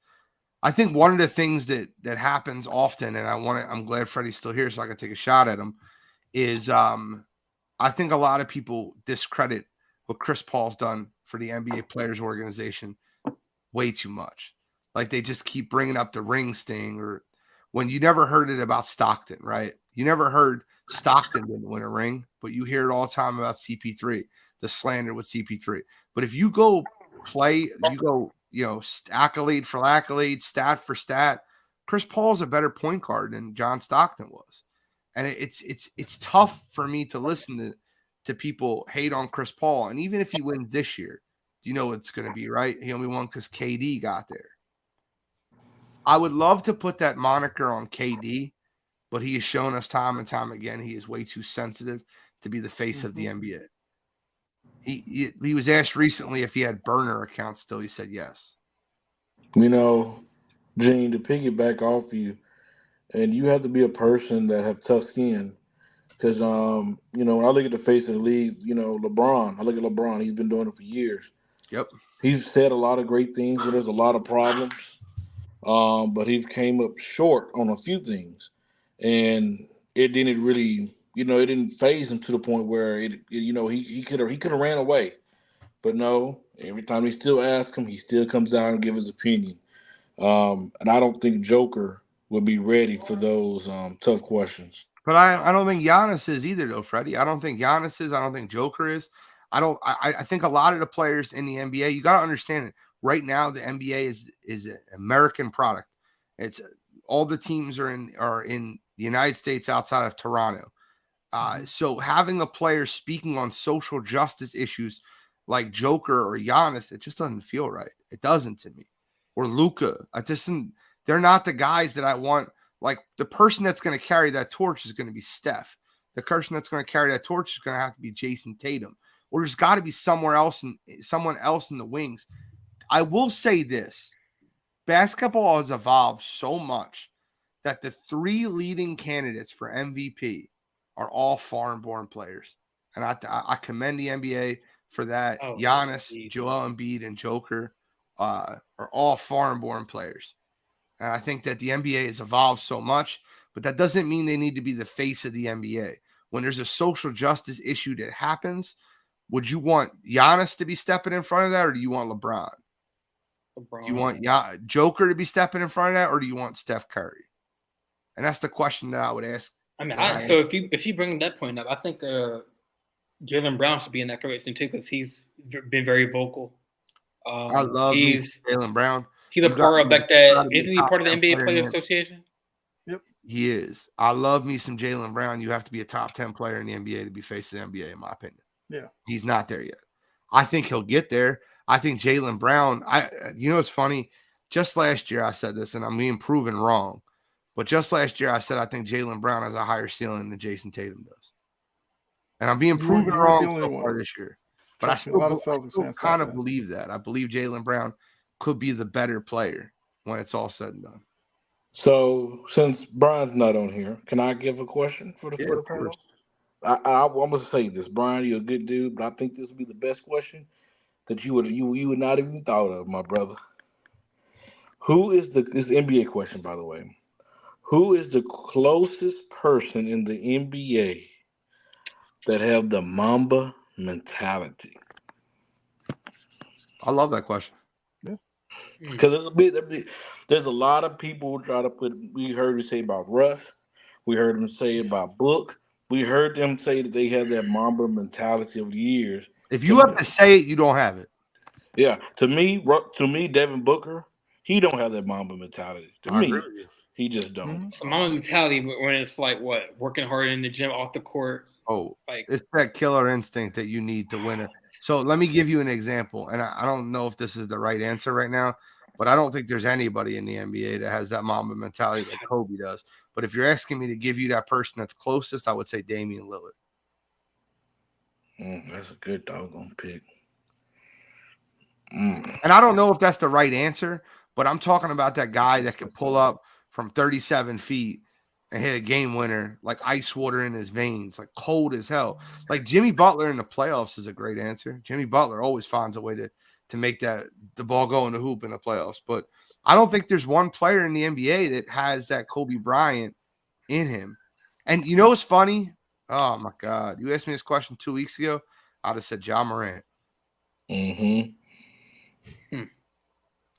S1: I think one of the things that happens often, and I'm glad Freddie's still here so I can take a shot at him, is I think a lot of people discredit what Chris Paul's done for the NBA Players Organization way too much. Like they just keep bringing up the ring sting, or when you never heard it about Stockton, right? You never heard Stockton didn't win a ring, but you hear it all the time about CP3, the slander with CP3. But if you go play, you go, accolade for accolade, stat for stat, Chris Paul's a better point guard than John Stockton was. And it's tough for me to listen to people hate on Chris Paul. And even if he wins this year, you know it's going to be, right? He only won because KD got there. I would love to put that moniker on KD, but he has shown us time and time again he is way too sensitive to be the face of the NBA. He was asked recently if he had burner accounts still. He said yes.
S4: You know, Gene, to piggyback off you, and you have to be a person that have tough skin. Because, when I look at the face of the league, LeBron, I look at LeBron, he's been doing it for years.
S1: Yep.
S4: He's said a lot of great things, but there's a lot of problems. But he came up short on a few things. And it didn't really, it didn't phase him to the point where, he could have ran away. But no, every time they still ask him, he still comes out and give his opinion. And I don't think Joker would be ready for those tough questions.
S1: But I don't think Giannis is either, though, Freddie. I don't think Giannis is. I don't think Joker is. I think a lot of the players in the NBA, you got to understand it. Right now, the NBA is an American product. It's all the teams are in the United States outside of Toronto. So having a player speaking on social justice issues like Joker or Giannis, it just doesn't feel right. It doesn't to me. Or Luka. They're not the guys that I want. Like, the person that's going to carry that torch is going to be Steph. The person that's going to carry that torch is going to have to be Jason Tatum. Or there's got to be someone else in the wings. I will say this. Basketball has evolved so much that the 3 leading candidates for MVP are all foreign-born players. And I commend the NBA for that. Giannis, Joel Embiid, and Joker are all foreign-born players. And I think that the NBA has evolved so much, but that doesn't mean they need to be the face of the NBA. When there's a social justice issue that happens, would you want Giannis to be stepping in front of that, or do you want LeBron? Do you want Joker to be stepping in front of that, or do you want Steph Curry? And that's the question that I would ask.
S3: I mean, so if you bring that point up, I think Jaylen Brown should be in that conversation too, because he's been very vocal.
S1: I love Jaylen Brown.
S3: He's a part of like that. Isn't he part of the NBA Players Association?
S2: Yep.
S1: He is. I love me some Jaylen Brown. You have to be a top 10 player in the NBA to be face of the NBA, in my opinion.
S2: Yeah.
S1: He's not there yet. I think he'll get there. I think Jaylen Brown, it's funny. Just last year I said this, and I'm being proven wrong. But just last year I said I think Jaylen Brown has a higher ceiling than Jason Tatum does. And I'm being proven wrong so far this year. But I still kind of believe that. I believe Jaylen Brown could be the better player when it's all said and done.
S4: So, since Brian's not on here, can I give a question for the panel? I'm going to say this, Brian. You're a good dude, but I think this would be the best question that you would not even thought of, my brother. Who is this NBA question, by the way? Who is the closest person in the NBA that have the Mamba mentality?
S1: I love that question.
S4: Because there's a lot of people who try to put. We heard him say about Russ. We heard him say about Book. We heard them say that they have that Mamba mentality over the years.
S1: If you have to say it, you don't have it.
S4: Yeah, to me, Devin Booker, he don't have that Mamba mentality. To me, he just don't.
S3: So Mamba mentality when it's like what, working hard in the gym, off the court.
S1: Oh, it's that killer instinct that you need to win it. So let me give you an example, and I don't know if this is the right answer right now, but I don't think there's anybody in the NBA that has that Mamba mentality like Kobe does. But if you're asking me to give you that person that's closest, I would say Damian Lillard.
S4: That's a good doggone pick.
S1: And I don't know if that's the right answer, but I'm talking about that guy that can pull up from 37 feet and hit a game winner, like ice water in his veins, like cold as hell. Like Jimmy Butler in the playoffs is a great answer. Jimmy Butler always finds a way to make the ball go in the hoop in the playoffs. But I don't think there's one player in the NBA that has that Kobe Bryant in him. And you know what's funny? Oh, my God. You asked me this question 2 weeks ago, I'd have said Ja Morant.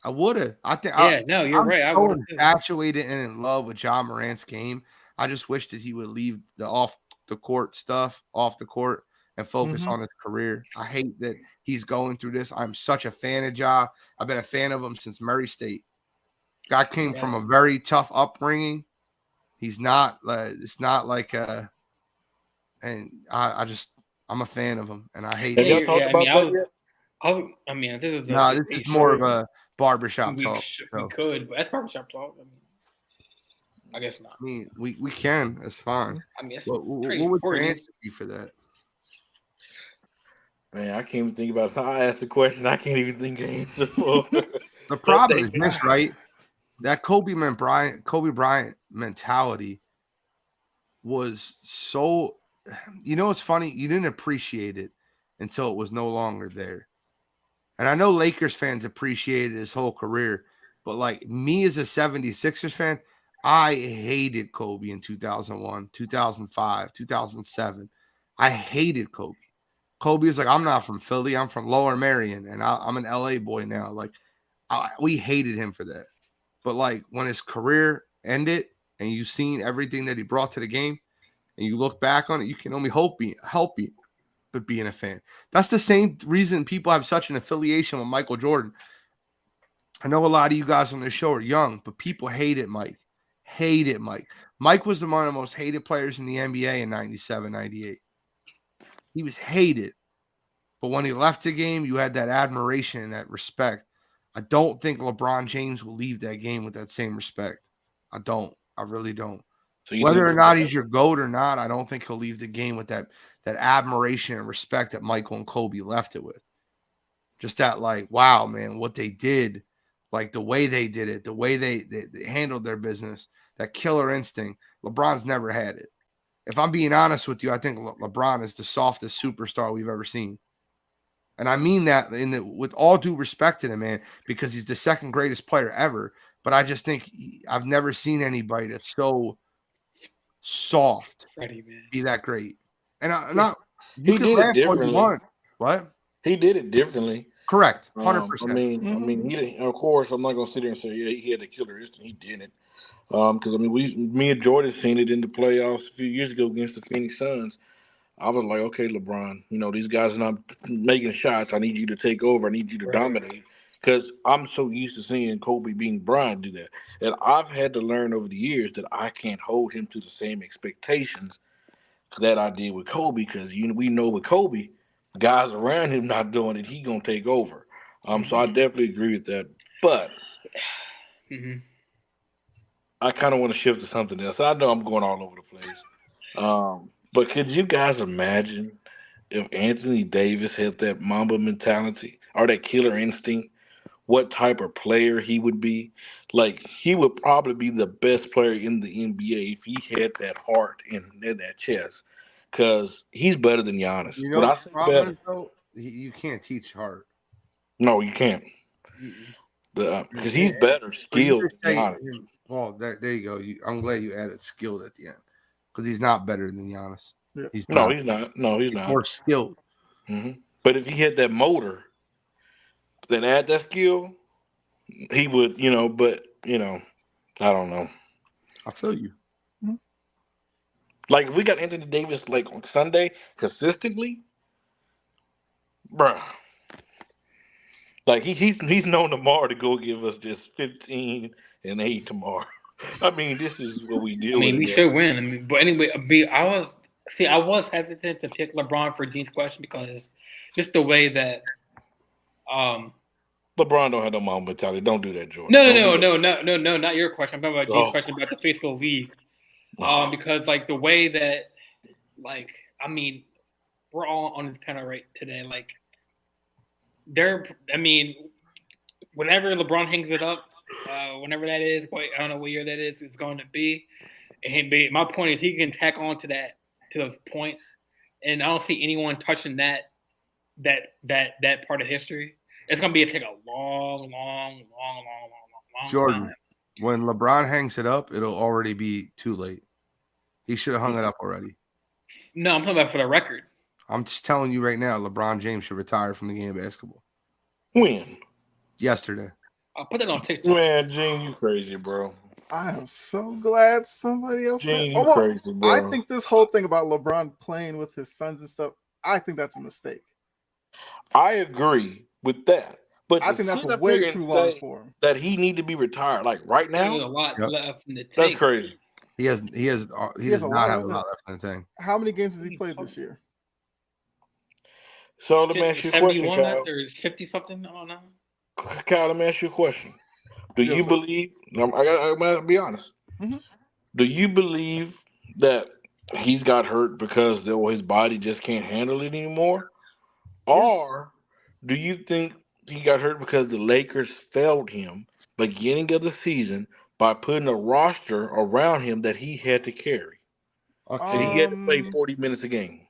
S1: I would have. I think.
S3: You're right. I would have
S1: infatuated and in love with Ja Morant's game. I just wish that he would leave the off the court and focus on his career. I hate that he's going through this. I'm such a fan of Ja. I've been a fan of him since Murray State. Guy came from a very tough upbringing, He's not. It's not like and I'm a fan of him, and I hate.
S4: Have y'all talked
S3: I mean,
S4: about that yet?
S3: I mean, this is
S1: No,
S3: a
S1: this is
S3: debate
S1: more
S3: show.
S1: of a barbershop
S3: we
S1: talk.
S3: we could, but that's barbershop talk. I mean, I guess not.
S1: I mean, we can. That's fine.
S3: I mean, it's
S1: What would your
S3: important.
S1: answer be for that?
S4: Man, I can't even think about it. I asked the question. I can't even think of an answer for.
S1: The problem is this, right? That Kobe Bryant mentality was so. You know, it's funny. You didn't appreciate it until it was no longer there. And I know Lakers fans appreciated his whole career, but like me as a 76ers fan, I hated Kobe in 2001, 2005, 2007. I hated Kobe. Kobe is like, I'm not from Philly. I'm from Lower Merion, and I'm an LA boy now. Like, we hated him for that. But like when his career ended and you've seen everything that he brought to the game and you look back on it, you can only help but being a fan. That's the same reason people have such an affiliation with Michael Jordan. I know a lot of you guys on this show are young, but people hate it, Mike. Hate it, Mike. Mike was one of the most hated players in the NBA in 97, 98. He was hated. But when he left the game, you had that admiration and that respect. I don't think LeBron James will leave that game with that same respect. I don't. I really don't.
S4: So
S1: Whether or not he's your GOAT or not, I don't think he'll leave the game with that admiration and respect that Michael and Kobe left it with. Just that, like, wow, man, what they did, like the way they did it, the way they handled their business, that killer instinct. LeBron's never had it. If I'm being honest with you, I think LeBron is the softest superstar we've ever seen. And I mean that with all due respect to him, man, because he's the second greatest player ever. But I just think I've never seen anybody that's so soft
S3: Freddie, man.
S1: be that great. And
S4: he did it differently.
S1: What?
S4: He did it differently.
S1: Correct. 100%.
S4: I mean, he didn't. Of course, I'm not gonna sit there and say, yeah, he had a killer instinct. He didn't. Because I mean, me and Jordan seen it in the playoffs a few years ago against the Phoenix Suns. I was like, okay, LeBron, you know, these guys are not making shots. I need you to take over. I need you to dominate. Because I'm so used to seeing Kobe being Bryant do that. And I've had to learn over the years that I can't hold him to the same expectations that I did with Kobe. Because we know with Kobe, guys around him not doing it, he going to take over. So I definitely agree with that. But I kind of want to shift to something else. I know I'm going all over the place. But could you guys imagine if Anthony Davis had that Mamba mentality or that killer instinct, what type of player he would be? Like, he would probably be the best player in the NBA if he had that heart in that chest, because he's better than Giannis.
S1: You know what the problem is, though? You can't teach heart.
S4: No, you can't. Because he's better skilled than Giannis.
S1: Well, there you go. I'm glad you added skilled at the end, because he's not better than Giannis.
S2: Yeah.
S1: He's
S4: not.
S1: No, he's not. More skilled.
S4: But if he had that motor, then add that skill, he would, but, I don't know.
S1: I feel you.
S4: Like, if we got Anthony Davis, like, on Sunday, consistently, bruh. Like, he's known tomorrow to go give us just 15 and 8 tomorrow. I mean, this is what we do.
S3: I mean, we should win. But anyway, I was hesitant to pick LeBron for Gene's question because just the way that
S4: LeBron don't have no mom mentality. Don't do that, Jordan.
S3: No, not your question. I'm talking about Gene's question about the face of the league. Because like the way that, like, I mean, we're all on this panel right today. Like, whenever LeBron hangs it up, whenever that is, I don't know what year that is, it's going to be. And my point is, he can tack on to those points, and I don't see anyone touching that part of history. It's going to take a long
S1: Jordan,
S3: time.
S1: When LeBron hangs it up, it'll already be too late. He should have hung it up already.
S3: No, I'm talking about for the record.
S1: I'm just telling you right now, LeBron James should retire from the game of basketball.
S4: When?
S1: Yesterday.
S3: I'll put it on TikTok.
S4: Man, Gene, you crazy, bro.
S2: I am so glad somebody else
S4: Gene,
S2: said.
S4: you crazy, bro.
S2: I think this whole thing about LeBron playing with his sons and stuff, I think that's a mistake.
S4: I agree with that. But
S2: I think that's way too long for him.
S4: That he need to be retired, like right now.
S3: There's a lot left in the tank.
S4: That's crazy.
S1: He does not have a lot left in the thing.
S2: How many games has he played this year?
S4: So let me ask you a question,
S3: 71
S4: Kyle.
S3: or 50 something? I don't know.
S4: Kyle, let me ask you a question. Do you believe? I gotta be honest.
S2: Mhm.
S4: Do you believe that he's got hurt because his body just can't handle it anymore, or do you think he got hurt because the Lakers failed him beginning of the season by putting a roster around him that he had to carry, and he had to play 40 minutes a game?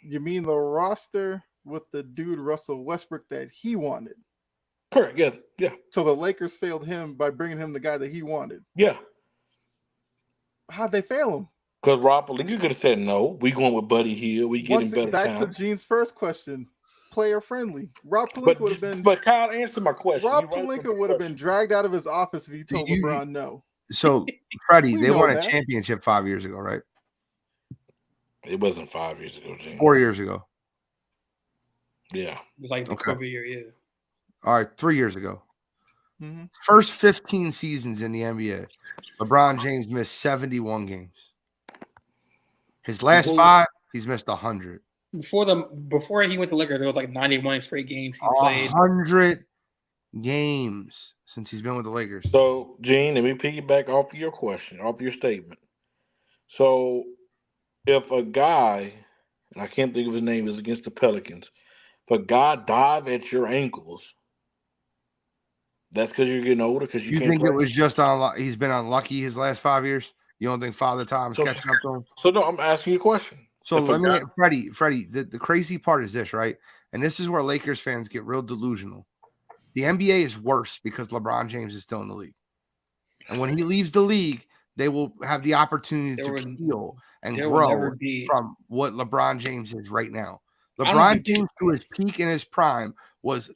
S2: You mean the roster with the dude Russell Westbrook that he wanted?
S4: Correct. Yeah.
S2: So the Lakers failed him by bringing him the guy that he wanted.
S4: Yeah.
S2: How'd they fail him?
S4: Because Rob Pelinka could have said no. We going with Buddy Hield. We getting better
S2: back
S4: time.
S2: to Gene's first question. Player friendly. Rob Pelinka would have been.
S4: But Kyle, answer my question.
S2: Rob Pelinka would have been dragged out of his office if he told LeBron no.
S1: So, Freddie, they won a championship 5 years ago, right?
S4: It wasn't 5 years ago, Gene.
S1: 4 years ago.
S4: Yeah.
S3: It was like the COVID year, yeah.
S1: All right, 3 years ago.
S2: Mm-hmm.
S1: First 15 seasons in the NBA, LeBron James missed 71 games. His last 5, he's missed 100.
S3: Before he went to Lakers, there was like 91 straight games he played.
S1: 100 games since he's been with the Lakers.
S4: So, Gene, let me piggyback off your question, off your statement. So, if a guy, and I can't think of his name, is against the Pelicans, if a guy dive at your ankles, that's because you're getting older. Because you can't
S1: think
S4: play?
S1: It was just he's been unlucky his last 5 years? You don't think Father Time's catching up to him?
S4: So no, I'm asking you a question.
S1: So let me get Freddie. The crazy part is this, right? And this is where Lakers fans get real delusional. The NBA is worse because LeBron James is still in the league, and when he leaves the league, they will have the opportunity to heal and grow from what LeBron James is right now. LeBron James, to his peak in his prime, was,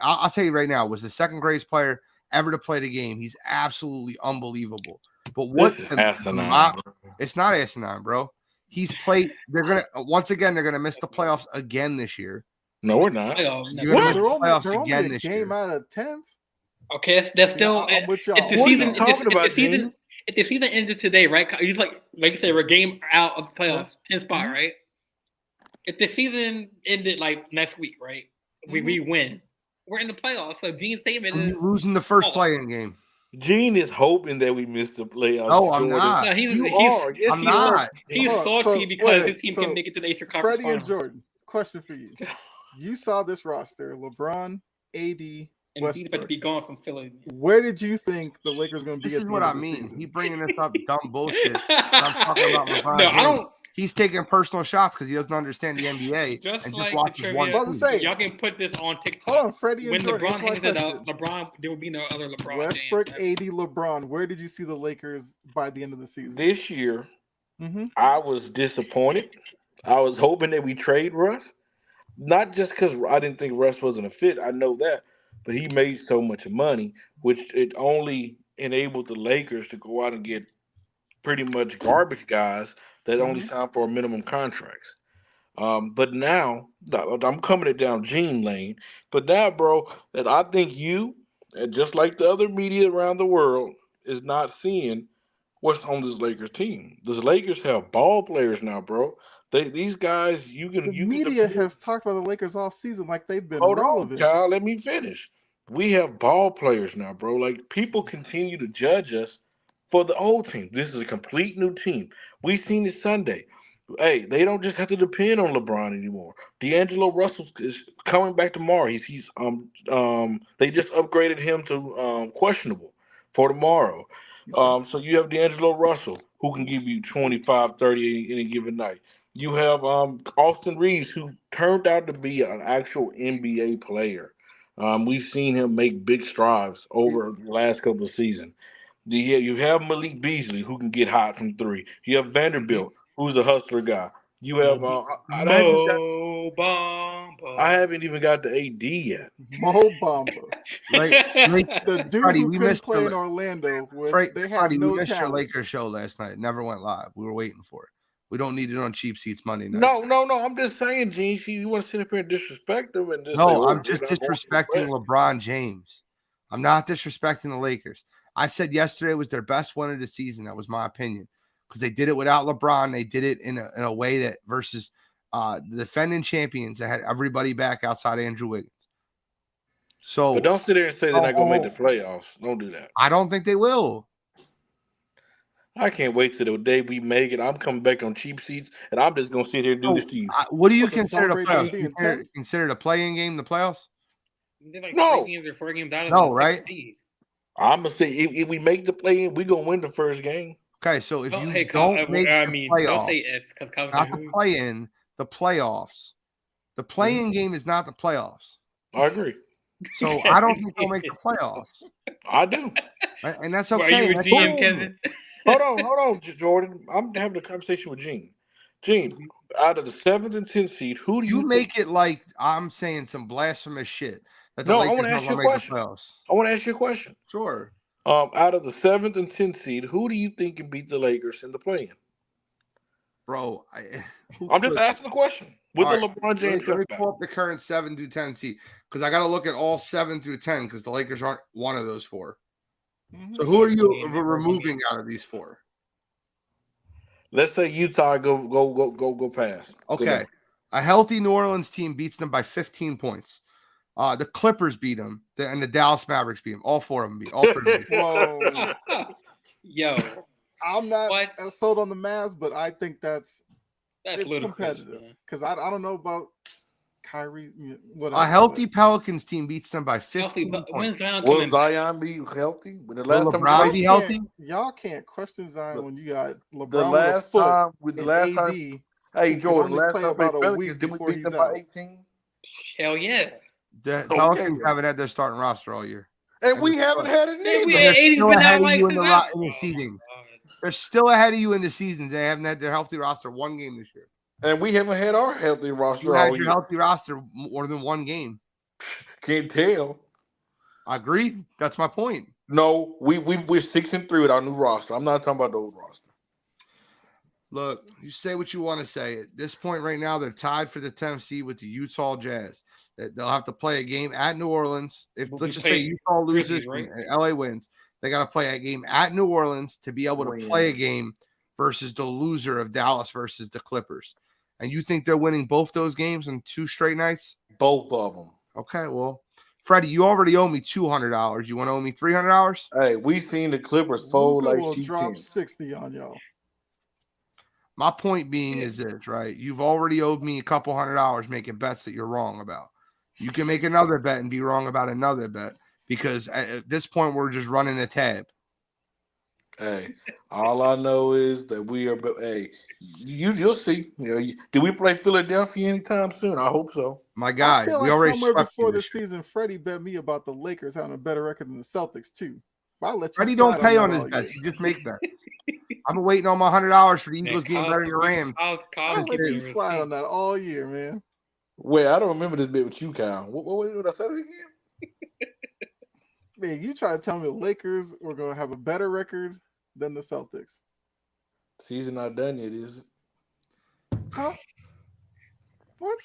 S1: I'll tell you right now, was the second greatest player ever to play the game. He's absolutely unbelievable. But what? It's not asinine, bro. He's played. They're gonna miss the playoffs again this year.
S4: No, we're not.
S2: They're only a game out of 10th.
S3: Okay, that's still.
S2: I'm with y'all.
S3: If the season ended today, right? He's like you said, we're a game out of the playoffs, 10th spot, right? If the season ended like next week, right? We win. We're in the playoffs. So Gene's statement is
S1: losing the first play-in game.
S4: Gene is hoping that we miss the playoffs.
S1: No, I'm not.
S3: No, he's
S1: not.
S3: He's salty because his team can make it to the Eastern Conference.
S2: Freddie and Jordan, question for you. You saw this roster: LeBron, AD,
S3: and he's about to be gone from Philly.
S2: Where did you think the Lakers going to be?
S1: This is what I mean. He bringing this up dumb bullshit. I'm talking about LeBron.
S3: No, I don't.
S1: He's taking personal shots because he doesn't understand the NBA and just watches one.
S3: Y'all can put this on TikTok.
S2: Hold on, Freddie and
S3: Jordan.
S2: When
S3: LeBron ended up, there would be no other LeBron.
S2: Westbrook, AD, LeBron. Where did you see the Lakers by the end of the season?
S4: This year, I was disappointed. I was hoping that we trade Russ. Not just because I didn't think Russ wasn't a fit. I know that. But he made so much money, which it only enabled the Lakers to go out and get pretty much garbage guys that only signed for minimum contracts. But now, I'm coming it down Gene lane. But now, bro, that I think you, just like the other media around the world, is not seeing what's on this Lakers team. The Lakers have ball players now, bro. These guys, the
S2: media has talked about the Lakers all season like they've been
S4: on,
S2: relevant.
S4: Kyle, let me finish. We have ball players now, bro. Like, people continue to judge us for the old team. This is a complete new team. We've seen it Sunday. Hey, they don't just have to depend on LeBron anymore. D'Angelo Russell is coming back tomorrow. They just upgraded him to questionable for tomorrow. So you have D'Angelo Russell, who can give you 25, 30 any given night. You have Austin Reeves, who turned out to be an actual NBA player. We've seen him make big strides over the last couple of seasons. You have Malik Beasley, who can get hot from three. You have Vanderbilt, who's a hustler guy. You have I haven't even got the AD yet.
S2: Mo Bamba.
S1: Like
S2: the dude
S1: Freddie,
S2: who couldn't play in Orlando. They had no
S1: we missed your
S2: talent.
S1: Lakers show last night. It never went live. We were waiting for it. We don't need it on cheap seats Monday night.
S4: No. I'm just saying, Gene. You want to sit up here and disrespect them and just
S1: I'm just disrespecting LeBron James. I'm not disrespecting the Lakers. I said yesterday was their best win of the season. That was my opinion because they did it without LeBron. They did it in a way that versus the defending champions that had everybody back outside Andrew Wiggins. So
S4: But don't sit there and say they're not going to make the playoffs. Don't do that.
S1: I don't think they will.
S4: I can't wait till the day we make it. I'm coming back on cheap seats, and I'm just going to sit here and do this to you.
S1: What do you
S2: What, to
S1: consider the
S2: celebrate
S1: playoffs?
S2: being
S1: Consider the play-in game the playoffs?
S3: They're like
S4: No.
S3: 3 games or 4 games out of
S1: No,
S3: the
S1: right?
S3: 6th seed.
S4: I'm going to say if we make the play-in, we're going to win the first game.
S1: Okay, so if you
S3: Kyle,
S1: don't make
S3: I
S1: the
S3: mean,
S1: playoffs,
S3: don't say if because Kyle
S1: not the play-in, the playoffs. The play-in game is not the playoffs.
S4: I agree.
S1: So I don't think they'll make the playoffs.
S4: I do.
S1: And that's
S3: Are
S1: okay.
S3: you a
S1: That's
S3: GM,
S1: cool.
S3: Kevin?
S4: Hold on, Jordan. I'm having a conversation with Gene. Gene, out of the 7th and 10th seed, who do
S1: You
S4: you
S1: make it like I'm saying some blasphemous shit that the
S4: No, I
S1: Lakers
S4: wanna
S1: not
S4: ask you
S1: gonna
S4: a
S1: make
S4: question.
S1: the playoffs.
S4: I want to ask you a question.
S1: Sure.
S4: Out of the 7th and 10th seed, who do you think can beat the Lakers in the play-in?
S1: Bro,
S4: I'm just asking the question. With
S1: All
S4: the
S1: right,
S4: LeBron James
S1: let me
S4: back.
S1: pull up the current 7 through 10 seed because I got to look at all 7 through 10 because the Lakers aren't one of those 4. So who are you removing out of these 4?
S4: Let's say Utah go past.
S1: Okay, a healthy New Orleans team beats them by 15 points. The Clippers beat them, and the Dallas Mavericks beat them. All 4 of them beat. All 3 of them beat.
S2: Whoa.
S3: Yo,
S2: I'm not
S3: What?
S2: as sold on the Mavs, but I think it's
S3: ludicrous,
S2: competitive
S3: man.
S2: because I don't know about Kyrie. Whatever,
S1: A healthy Pelicans team beats them by 15
S3: Healthy,
S1: points.
S3: when's Zion
S4: Will
S3: coming back?
S4: Zion be healthy? When the
S1: Will
S4: last time
S1: LeBron
S4: we
S1: be
S4: played-
S1: healthy?
S2: Y'all can't question Zion when you got LeBron
S4: the
S2: with a
S4: last
S2: foot
S4: time with the
S2: and
S4: last
S2: AD.
S4: time, hey
S2: can
S4: Jordan,
S2: only
S4: last
S2: play
S4: time we played
S2: about a
S4: Pelicans,
S2: week
S4: did we
S2: before
S4: beat
S2: he's
S4: them by
S2: out.
S4: 18?
S3: Hell yeah.
S1: The
S4: Okay,
S1: Pelicans
S4: then.
S1: haven't had their starting roster all year.
S4: And we haven't had it
S3: Yeah, we
S4: neither.
S3: had
S1: They're
S3: 80's
S1: still
S3: been
S1: ahead
S3: out
S1: of
S3: like
S1: you in the
S3: since
S1: in the
S3: that-
S1: seeding.
S3: Oh, God.
S1: They're still ahead of you in the seasons. They haven't had their healthy roster one game this year.
S4: And we haven't had our healthy
S1: You
S4: roster
S1: had
S4: all
S1: your
S4: year.
S1: healthy roster more than one game.
S4: Can't tell.
S1: Agreed. That's my point.
S4: No, we're 6-3 with our new roster. I'm not talking about the old roster.
S1: Look, you say what you want to say. At this point right now, they're tied for the 10th seed with the Utah Jazz. They'll have to play a game at New Orleans. If
S3: Well,
S1: let's
S3: we
S1: just say
S3: played
S1: Utah loses
S3: Grizzlies, right?
S1: and LA wins, they got to play a game at New Orleans to be able to play a game versus the loser of Dallas versus the Clippers. And you think they're winning both those games in 2 straight nights?
S4: Both of them.
S1: Okay, well, Freddie, you already owe me $200. You want to owe me $300?
S4: Hey, we seen the Clippers fold
S2: Luka
S4: like
S2: will
S4: cheap
S2: drop
S4: 10.
S2: 60 on y'all.
S1: My point being is this, right? You've already owed me a couple $100 making bets that you're wrong about. You can make another bet and be wrong about another bet because at this point we're just running a tab.
S4: Hey, all I know is that we are. Hey, you'll see. Do we play Philadelphia anytime soon? I hope so.
S1: My guy,
S2: I feel
S1: we
S2: like
S1: already
S2: somewhere
S1: swept
S2: before
S1: you
S2: the
S1: this year.
S2: season, Freddie bet me about the Lakers having a better record than the Celtics too. I'll let you
S1: Freddie
S2: slide
S1: don't pay on
S2: that
S1: his
S2: all
S1: bets.
S2: year.
S1: He just make bets. I've been waiting on my $100 for the
S3: Man,
S1: Eagles being
S3: Kyle-
S1: better than the Rams.
S2: I'll let you
S1: Serious.
S2: slide on that all year, man.
S4: Wait, I don't remember this bit with you, Kyle. What I said it again?
S2: Man, you try to tell me the Lakers were going to have a better record than the Celtics.
S4: Season not done yet, is it?
S2: Huh? What?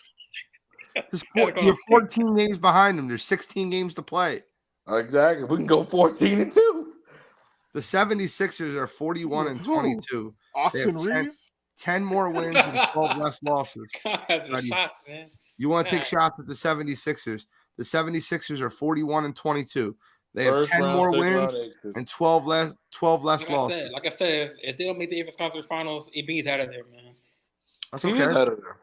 S1: You're 14 games behind them. There's 16 games to play.
S4: Exactly. We can go 14-2.
S1: The 76ers are 41 and 22.
S2: Austin
S1: They have 10
S2: Reeves?
S1: 10 more wins and 12 less losses.
S3: The shots, man.
S1: You want to take
S3: Yeah.
S1: shots at the 76ers. The 76ers are 41 and 22. They have
S4: First
S1: 10
S4: round,
S1: more
S4: second
S1: wins
S4: round exit.
S1: and 12 less
S3: Like
S1: losses.
S3: I said, if they don't make the AFC Conference Finals, EB's out of there, man.
S1: That's
S4: He is
S1: okay.
S4: out of there.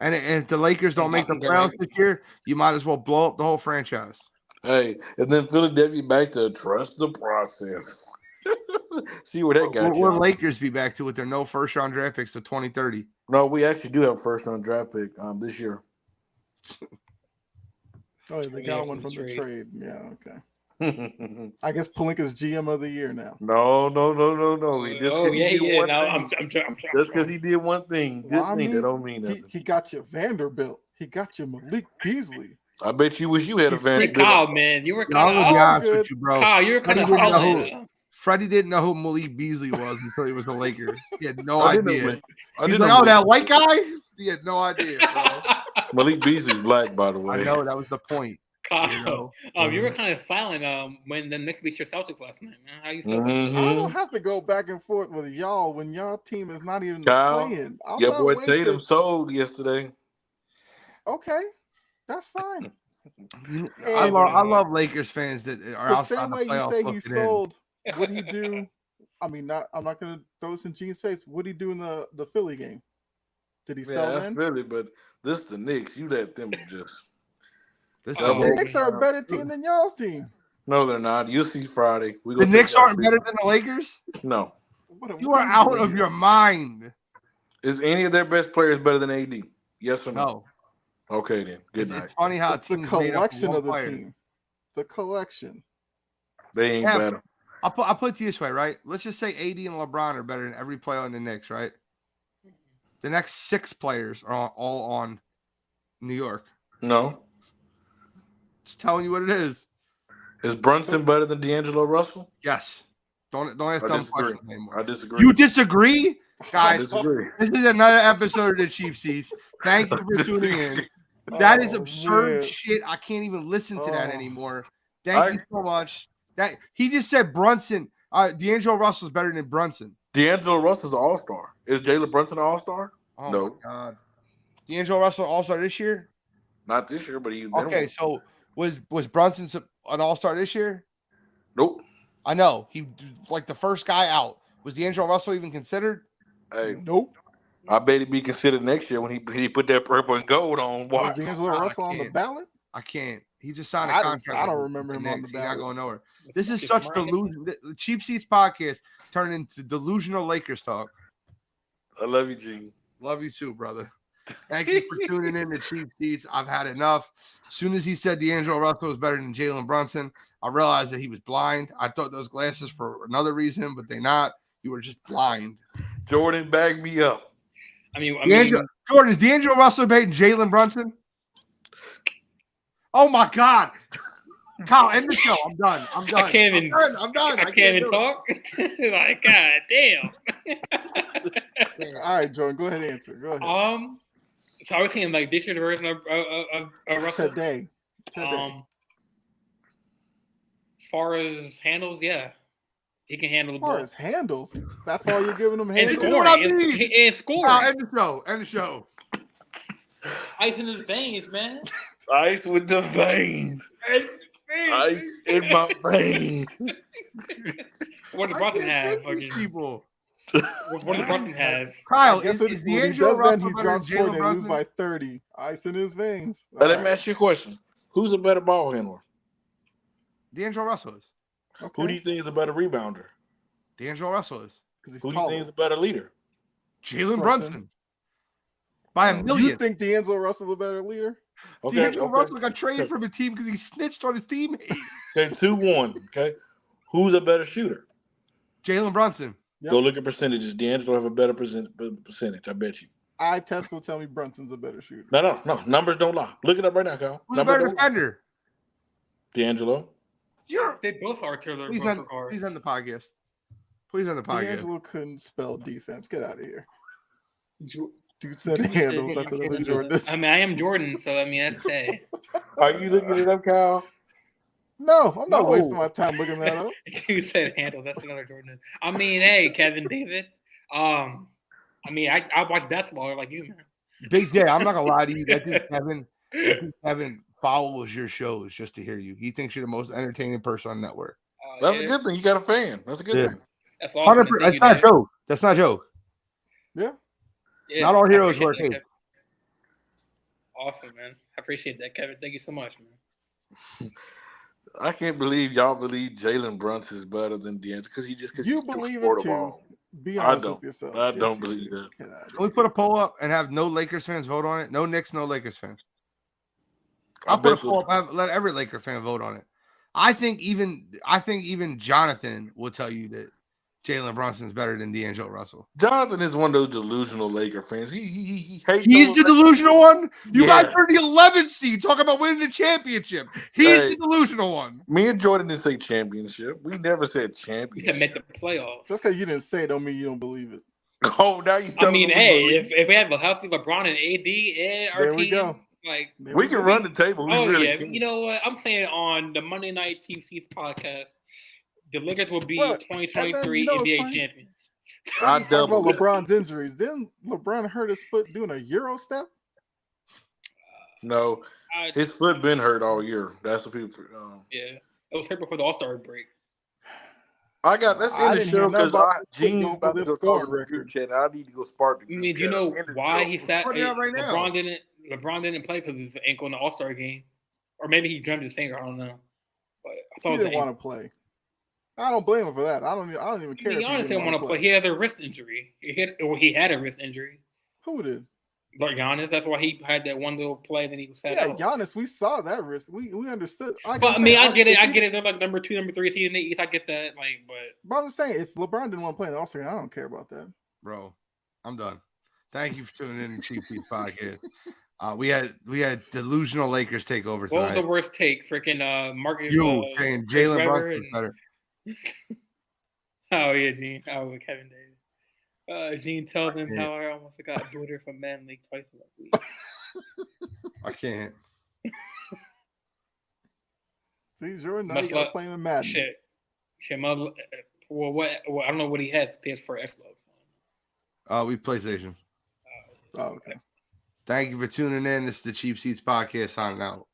S1: And if the Lakers don't make the
S3: Fucking
S1: playoffs
S3: great.
S1: this year, you might as well blow up the whole franchise.
S4: Hey, and then Philadelphia back to trust the process. See where that got
S1: Will
S4: you.
S1: Lakers be back to with their no first round draft picks to 2030?
S4: No, we actually do have a first round draft pick this year.
S2: Oh, yeah, they
S3: Yeah,
S2: got one
S3: from
S2: from
S3: the
S2: the
S3: trade.
S2: trade. Yeah, okay.
S4: no.
S2: I guess Palinka's GM of the year now.
S4: Just because he did one
S3: No,
S4: thing.
S3: I'm
S4: Just because he did one thing,
S2: Well, I
S4: that
S2: mean,
S4: don't mean nothing.
S2: he got you Vanderbilt. He got you Malik Beasley.
S4: I bet you wish you had a
S3: Free
S4: Vanderbilt.
S3: Kyle, man. You were
S1: I'm gonna be
S3: kind of
S1: honest
S2: good.
S1: with you, bro.
S3: Kyle. You were kind of
S1: Freddie didn't know
S3: calling.
S1: Freddie didn't know who Malik Beasley was until he was a Laker. He had no
S4: I didn't know
S1: idea.
S4: Malik- I
S1: He's
S4: didn't
S1: like,
S4: know
S1: oh, that
S4: Malik-
S1: white guy? He had no idea, bro.
S4: Malik Beasley's black, by the way.
S1: I know that was the point.
S3: Kyle,
S1: You know?
S3: you were kind of silent when the Knicks beat your Celtics last night, man. How you feel?
S2: I
S4: Mm-hmm.
S2: don't have to go back and forth with y'all when y'all team is not even
S4: Kyle,
S2: playing. I'm
S4: your
S2: not
S4: boy
S2: wasted.
S4: Tatum sold yesterday.
S2: Okay, that's fine.
S1: I
S2: And
S1: love Lakers fans that are
S2: the
S1: outside
S2: same
S1: the
S2: way you
S1: playoffs
S2: say he
S1: looking in.
S2: sold, what he do? I mean, I'm not gonna throw this in Gene's face. What he do in the Philly game? Did he sell
S4: That's
S2: then?
S4: Philly, but this the Knicks. You let them just.
S1: This
S3: Oh,
S2: The
S1: the
S2: Knicks are a better team than y'all's team.
S4: No, they're not. You'll see Friday. We
S1: The
S4: gonna
S1: Knicks
S4: take y'all
S1: aren't better than the Lakers.
S4: No.
S1: You are out of your mind.
S4: Is any of their best players better than AD? Yes or no?
S1: No.
S4: Okay then. Good night.
S1: It's funny how
S2: It's the
S1: teams made up
S2: collection
S1: one
S2: of the
S1: player.
S2: team. The collection.
S4: They ain't
S1: Yeah,
S4: better.
S1: I'll put it this way, right? Let's just say AD and LeBron are better than every player on the Knicks, right? The next 6 players are all on New York.
S4: No.
S1: Just telling you what it is.
S4: Is Brunson better than D'Angelo Russell?
S1: Yes. Don't ask
S4: I
S1: dumb
S4: disagree.
S1: questions anymore.
S4: I disagree.
S1: You disagree?
S4: I
S1: Guys,
S4: disagree.
S1: this is another episode of the Cheap Seats. Thank you for tuning in. That is
S2: Oh,
S1: absurd
S2: man.
S1: shit. I can't even listen to that
S2: Oh.
S1: anymore. Thank you so much. That he just said Brunson. D'Angelo Russell's better than Brunson.
S4: D'Angelo Russell's an all-star. Is Jalen Brunson an all-star?
S1: Oh
S4: No.
S1: my God. D'Angelo Russell all-star this year?
S4: Not this year, but he's been
S1: Okay,
S4: one.
S1: so was Brunson an all-star this year?
S4: Nope.
S1: I know. He like the first guy out. Was D'Angelo Russell even considered?
S4: Hey,
S2: Nope.
S4: I bet he'd be considered next year when he put that purple and gold on.
S2: Was
S4: Watch.
S2: D'Angelo Russell on the
S1: can't.
S2: ballot?
S1: I can't. He just signed a
S2: I
S1: contract.
S2: don't remember him on the
S1: He's not
S2: ballot.
S1: going nowhere. This is such delusion. The Cheap Seats podcast turned into delusional Lakers talk.
S4: I love you, G.
S1: Love you too, brother. Thank you for tuning in to Cheap Seats. I've had enough. As soon as he said D'Angelo Russell was better than Jalen Brunson, I realized that he was blind. I thought those glasses for another reason, but they're not. You were just blind.
S4: Jordan, bag me up.
S3: I mean,
S1: Jordan, is D'Angelo Russell better than Jalen Brunson? Oh my God. Kyle, end the show. I'm done. I'm done.
S3: I can't even.
S1: I'm done.
S3: I can't even talk. Like, God damn.
S2: All right, Jordan, go ahead and answer. Go ahead.
S3: So I was thinking like this year's version of Russell.
S2: Today.
S3: As far as handles, yeah, he can handle the
S2: As far
S3: ball.
S2: as handles, that's all you're giving him
S3: And
S2: handles.
S1: You know what I
S3: scoring.
S1: mean?
S3: And scoring.
S1: End the show. End the show.
S3: Ice in his veins, man.
S4: Ice with the veins. Ice in my veins.
S3: What does Brunson have?
S1: These people.
S3: What does Brunson have?
S1: Kyle,
S2: Guess
S1: is
S2: when he
S1: D'Angelo
S2: does that,
S1: Russell
S2: he
S1: better than
S2: drops 40
S1: Jalen
S2: and lose
S1: Brunson?
S2: by 30. Ice in his veins.
S4: Let
S2: All
S4: me
S2: right.
S4: ask you a question. Who's a better ball handler?
S1: D'Angelo Russell is.
S4: Who do you think is a better rebounder?
S1: D'Angelo Russell is.
S2: Because he's
S4: Who do you think
S2: taller.
S4: is a better leader?
S1: Jalen
S2: Brunson.
S1: Brunson. By a million.
S2: You think D'Angelo Russell's a better leader?
S1: D'Angelo Russell got traded from a team because he snitched on his teammate.
S4: Okay, 2-1. Okay. Who's a better shooter?
S1: Jalen Brunson.
S2: Yep.
S4: Go look at percentages. D'Angelo have a better percentage. I bet you.
S2: Eye test will tell me Brunson's a better shooter.
S4: No. Numbers don't lie. Look it up right now, Kyle.
S1: Who's a
S4: Numbers
S1: better
S4: don't lie.
S1: defender?
S4: D'Angelo.
S3: They both are to their
S1: Please
S3: both
S1: end
S3: regard.
S1: the podcast. Please end the podcast.
S2: D'Angelo couldn't spell defense. Get out of here.
S3: Ju-
S2: Dude said handles. That's another Jordan.
S3: I mean, I am Jordan, so I mean, that's say.
S4: Are you looking it up, Kyle?
S2: No, I'm not
S1: No.
S2: wasting my time looking that up.
S3: You said handle. That's another Jordan. I mean, hey, Kevin David. I mean, I watch basketball like you, man.
S1: Big J, I'm not gonna lie to you. That dude Kevin follows your shows just to hear you. He thinks you're the most entertaining person on the network.
S4: That's a good thing. You got a fan. That's a good
S1: Yeah.
S4: thing.
S3: That's awesome.
S1: 100%. That's not a joke. That's not a joke.
S2: Yeah.
S3: Yeah,
S1: Not all
S3: I
S1: heroes
S3: appreciate
S1: wear
S3: that,
S1: capes.
S3: Kevin. Awesome, man. I appreciate that, Kevin. Thank you so much, man.
S4: I can't believe y'all believe Jalen Brunson is better than D'Angelo because
S2: You believe it too. Be honest with yourself.
S4: I
S2: Yes,
S4: don't
S2: you
S4: believe
S2: do.
S4: that.
S2: Get out of
S1: Can we
S2: here.
S1: put a poll up and have no Lakers fans vote on it? No Knicks, no Lakers fans. I'll put a poll up. Let every Laker fan vote on it. I think even Jonathan will tell you that Jalen Brunson's better than D'Angelo Russell.
S4: Jonathan is one of those delusional Laker fans. He hates
S1: He's
S4: those
S1: the delusional one. You
S4: Yeah.
S1: guys are the 11th seed talking about winning the championship. He's the delusional one.
S4: Me and Jordan didn't say championship. We never said
S3: We
S4: championship.
S3: said make the playoffs.
S2: Just because you didn't say it don't mean you don't believe it.
S4: Oh, now you.
S3: I mean, hey, if we have a healthy LeBron and AD and our
S2: There we
S3: team,
S2: go.
S3: Like,
S2: There
S4: We can
S2: go.
S4: run the table. We
S3: oh
S4: really
S3: yeah,
S4: can.
S3: you know what? I'm saying on the Monday Night Chiefs podcast, the Lakers will be
S2: Well, and
S3: 2023
S2: then, you know what's
S3: NBA
S2: funny?
S3: champions.
S4: I
S2: Talk
S4: double
S2: about
S4: that.
S2: LeBron's injuries. Didn't LeBron hurt his foot doing a Euro step?
S4: No, his foot been hurt all year. That's what people.
S3: Yeah, it was right before the All-Star break.
S4: I got that's
S2: I
S4: in the
S2: didn't hear
S4: show
S2: nothing
S4: because
S2: about this foot
S4: Gene's
S2: going for
S4: about to
S2: this
S4: go talk
S2: scoring
S4: in the group
S2: record.
S4: chat. I need to go spark the
S3: I
S4: group
S3: mean, do you
S4: chat.
S3: know
S4: End the
S3: why
S4: show.
S3: he sat?
S1: Putting it out right now.
S3: LeBron didn't play because of his ankle in the All-Star game, or maybe he drummed his finger. I don't know. But I
S2: He
S3: thought
S2: didn't want to play. I don't blame him for that. I don't even care.
S3: I mean,
S2: if he
S3: honestly,
S2: didn't
S3: want to play. He has a wrist injury. He had a wrist injury.
S2: Who did?
S3: But Giannis, that's why he had that one little play. Then he was sat
S2: Yeah,
S3: out.
S2: Giannis. We saw that wrist. We understood.
S3: But I mean, I get it. I get it. They're like number 2, number 3 seed in the East. I get that. Like,
S2: But I'm just saying, if LeBron didn't want to play in the All-Star, I don't care about that.
S1: Bro, I'm done. Thank you for tuning in to Cheap Beat Podcast. We had delusional Lakers take over
S3: what was
S1: tonight.
S3: the worst take? Freaking Marcus.
S1: You saying Jalen
S3: Weber
S1: Brunson
S3: and-
S1: better.
S3: Oh yeah, Gene. Oh, with Kevin Davis. Gene tells him
S1: can't.
S3: how I almost got booted from Man League twice in a week.
S1: I can't.
S2: See, Jordan, now
S3: Much
S2: you got to
S3: like-
S2: play him in Madden.
S3: Shit. Well, I don't know what he has. PS4 Xbox.
S1: We PlayStation.
S2: Oh, okay.
S1: Thank you for tuning in. This is the Cheap Seats Podcast signing out.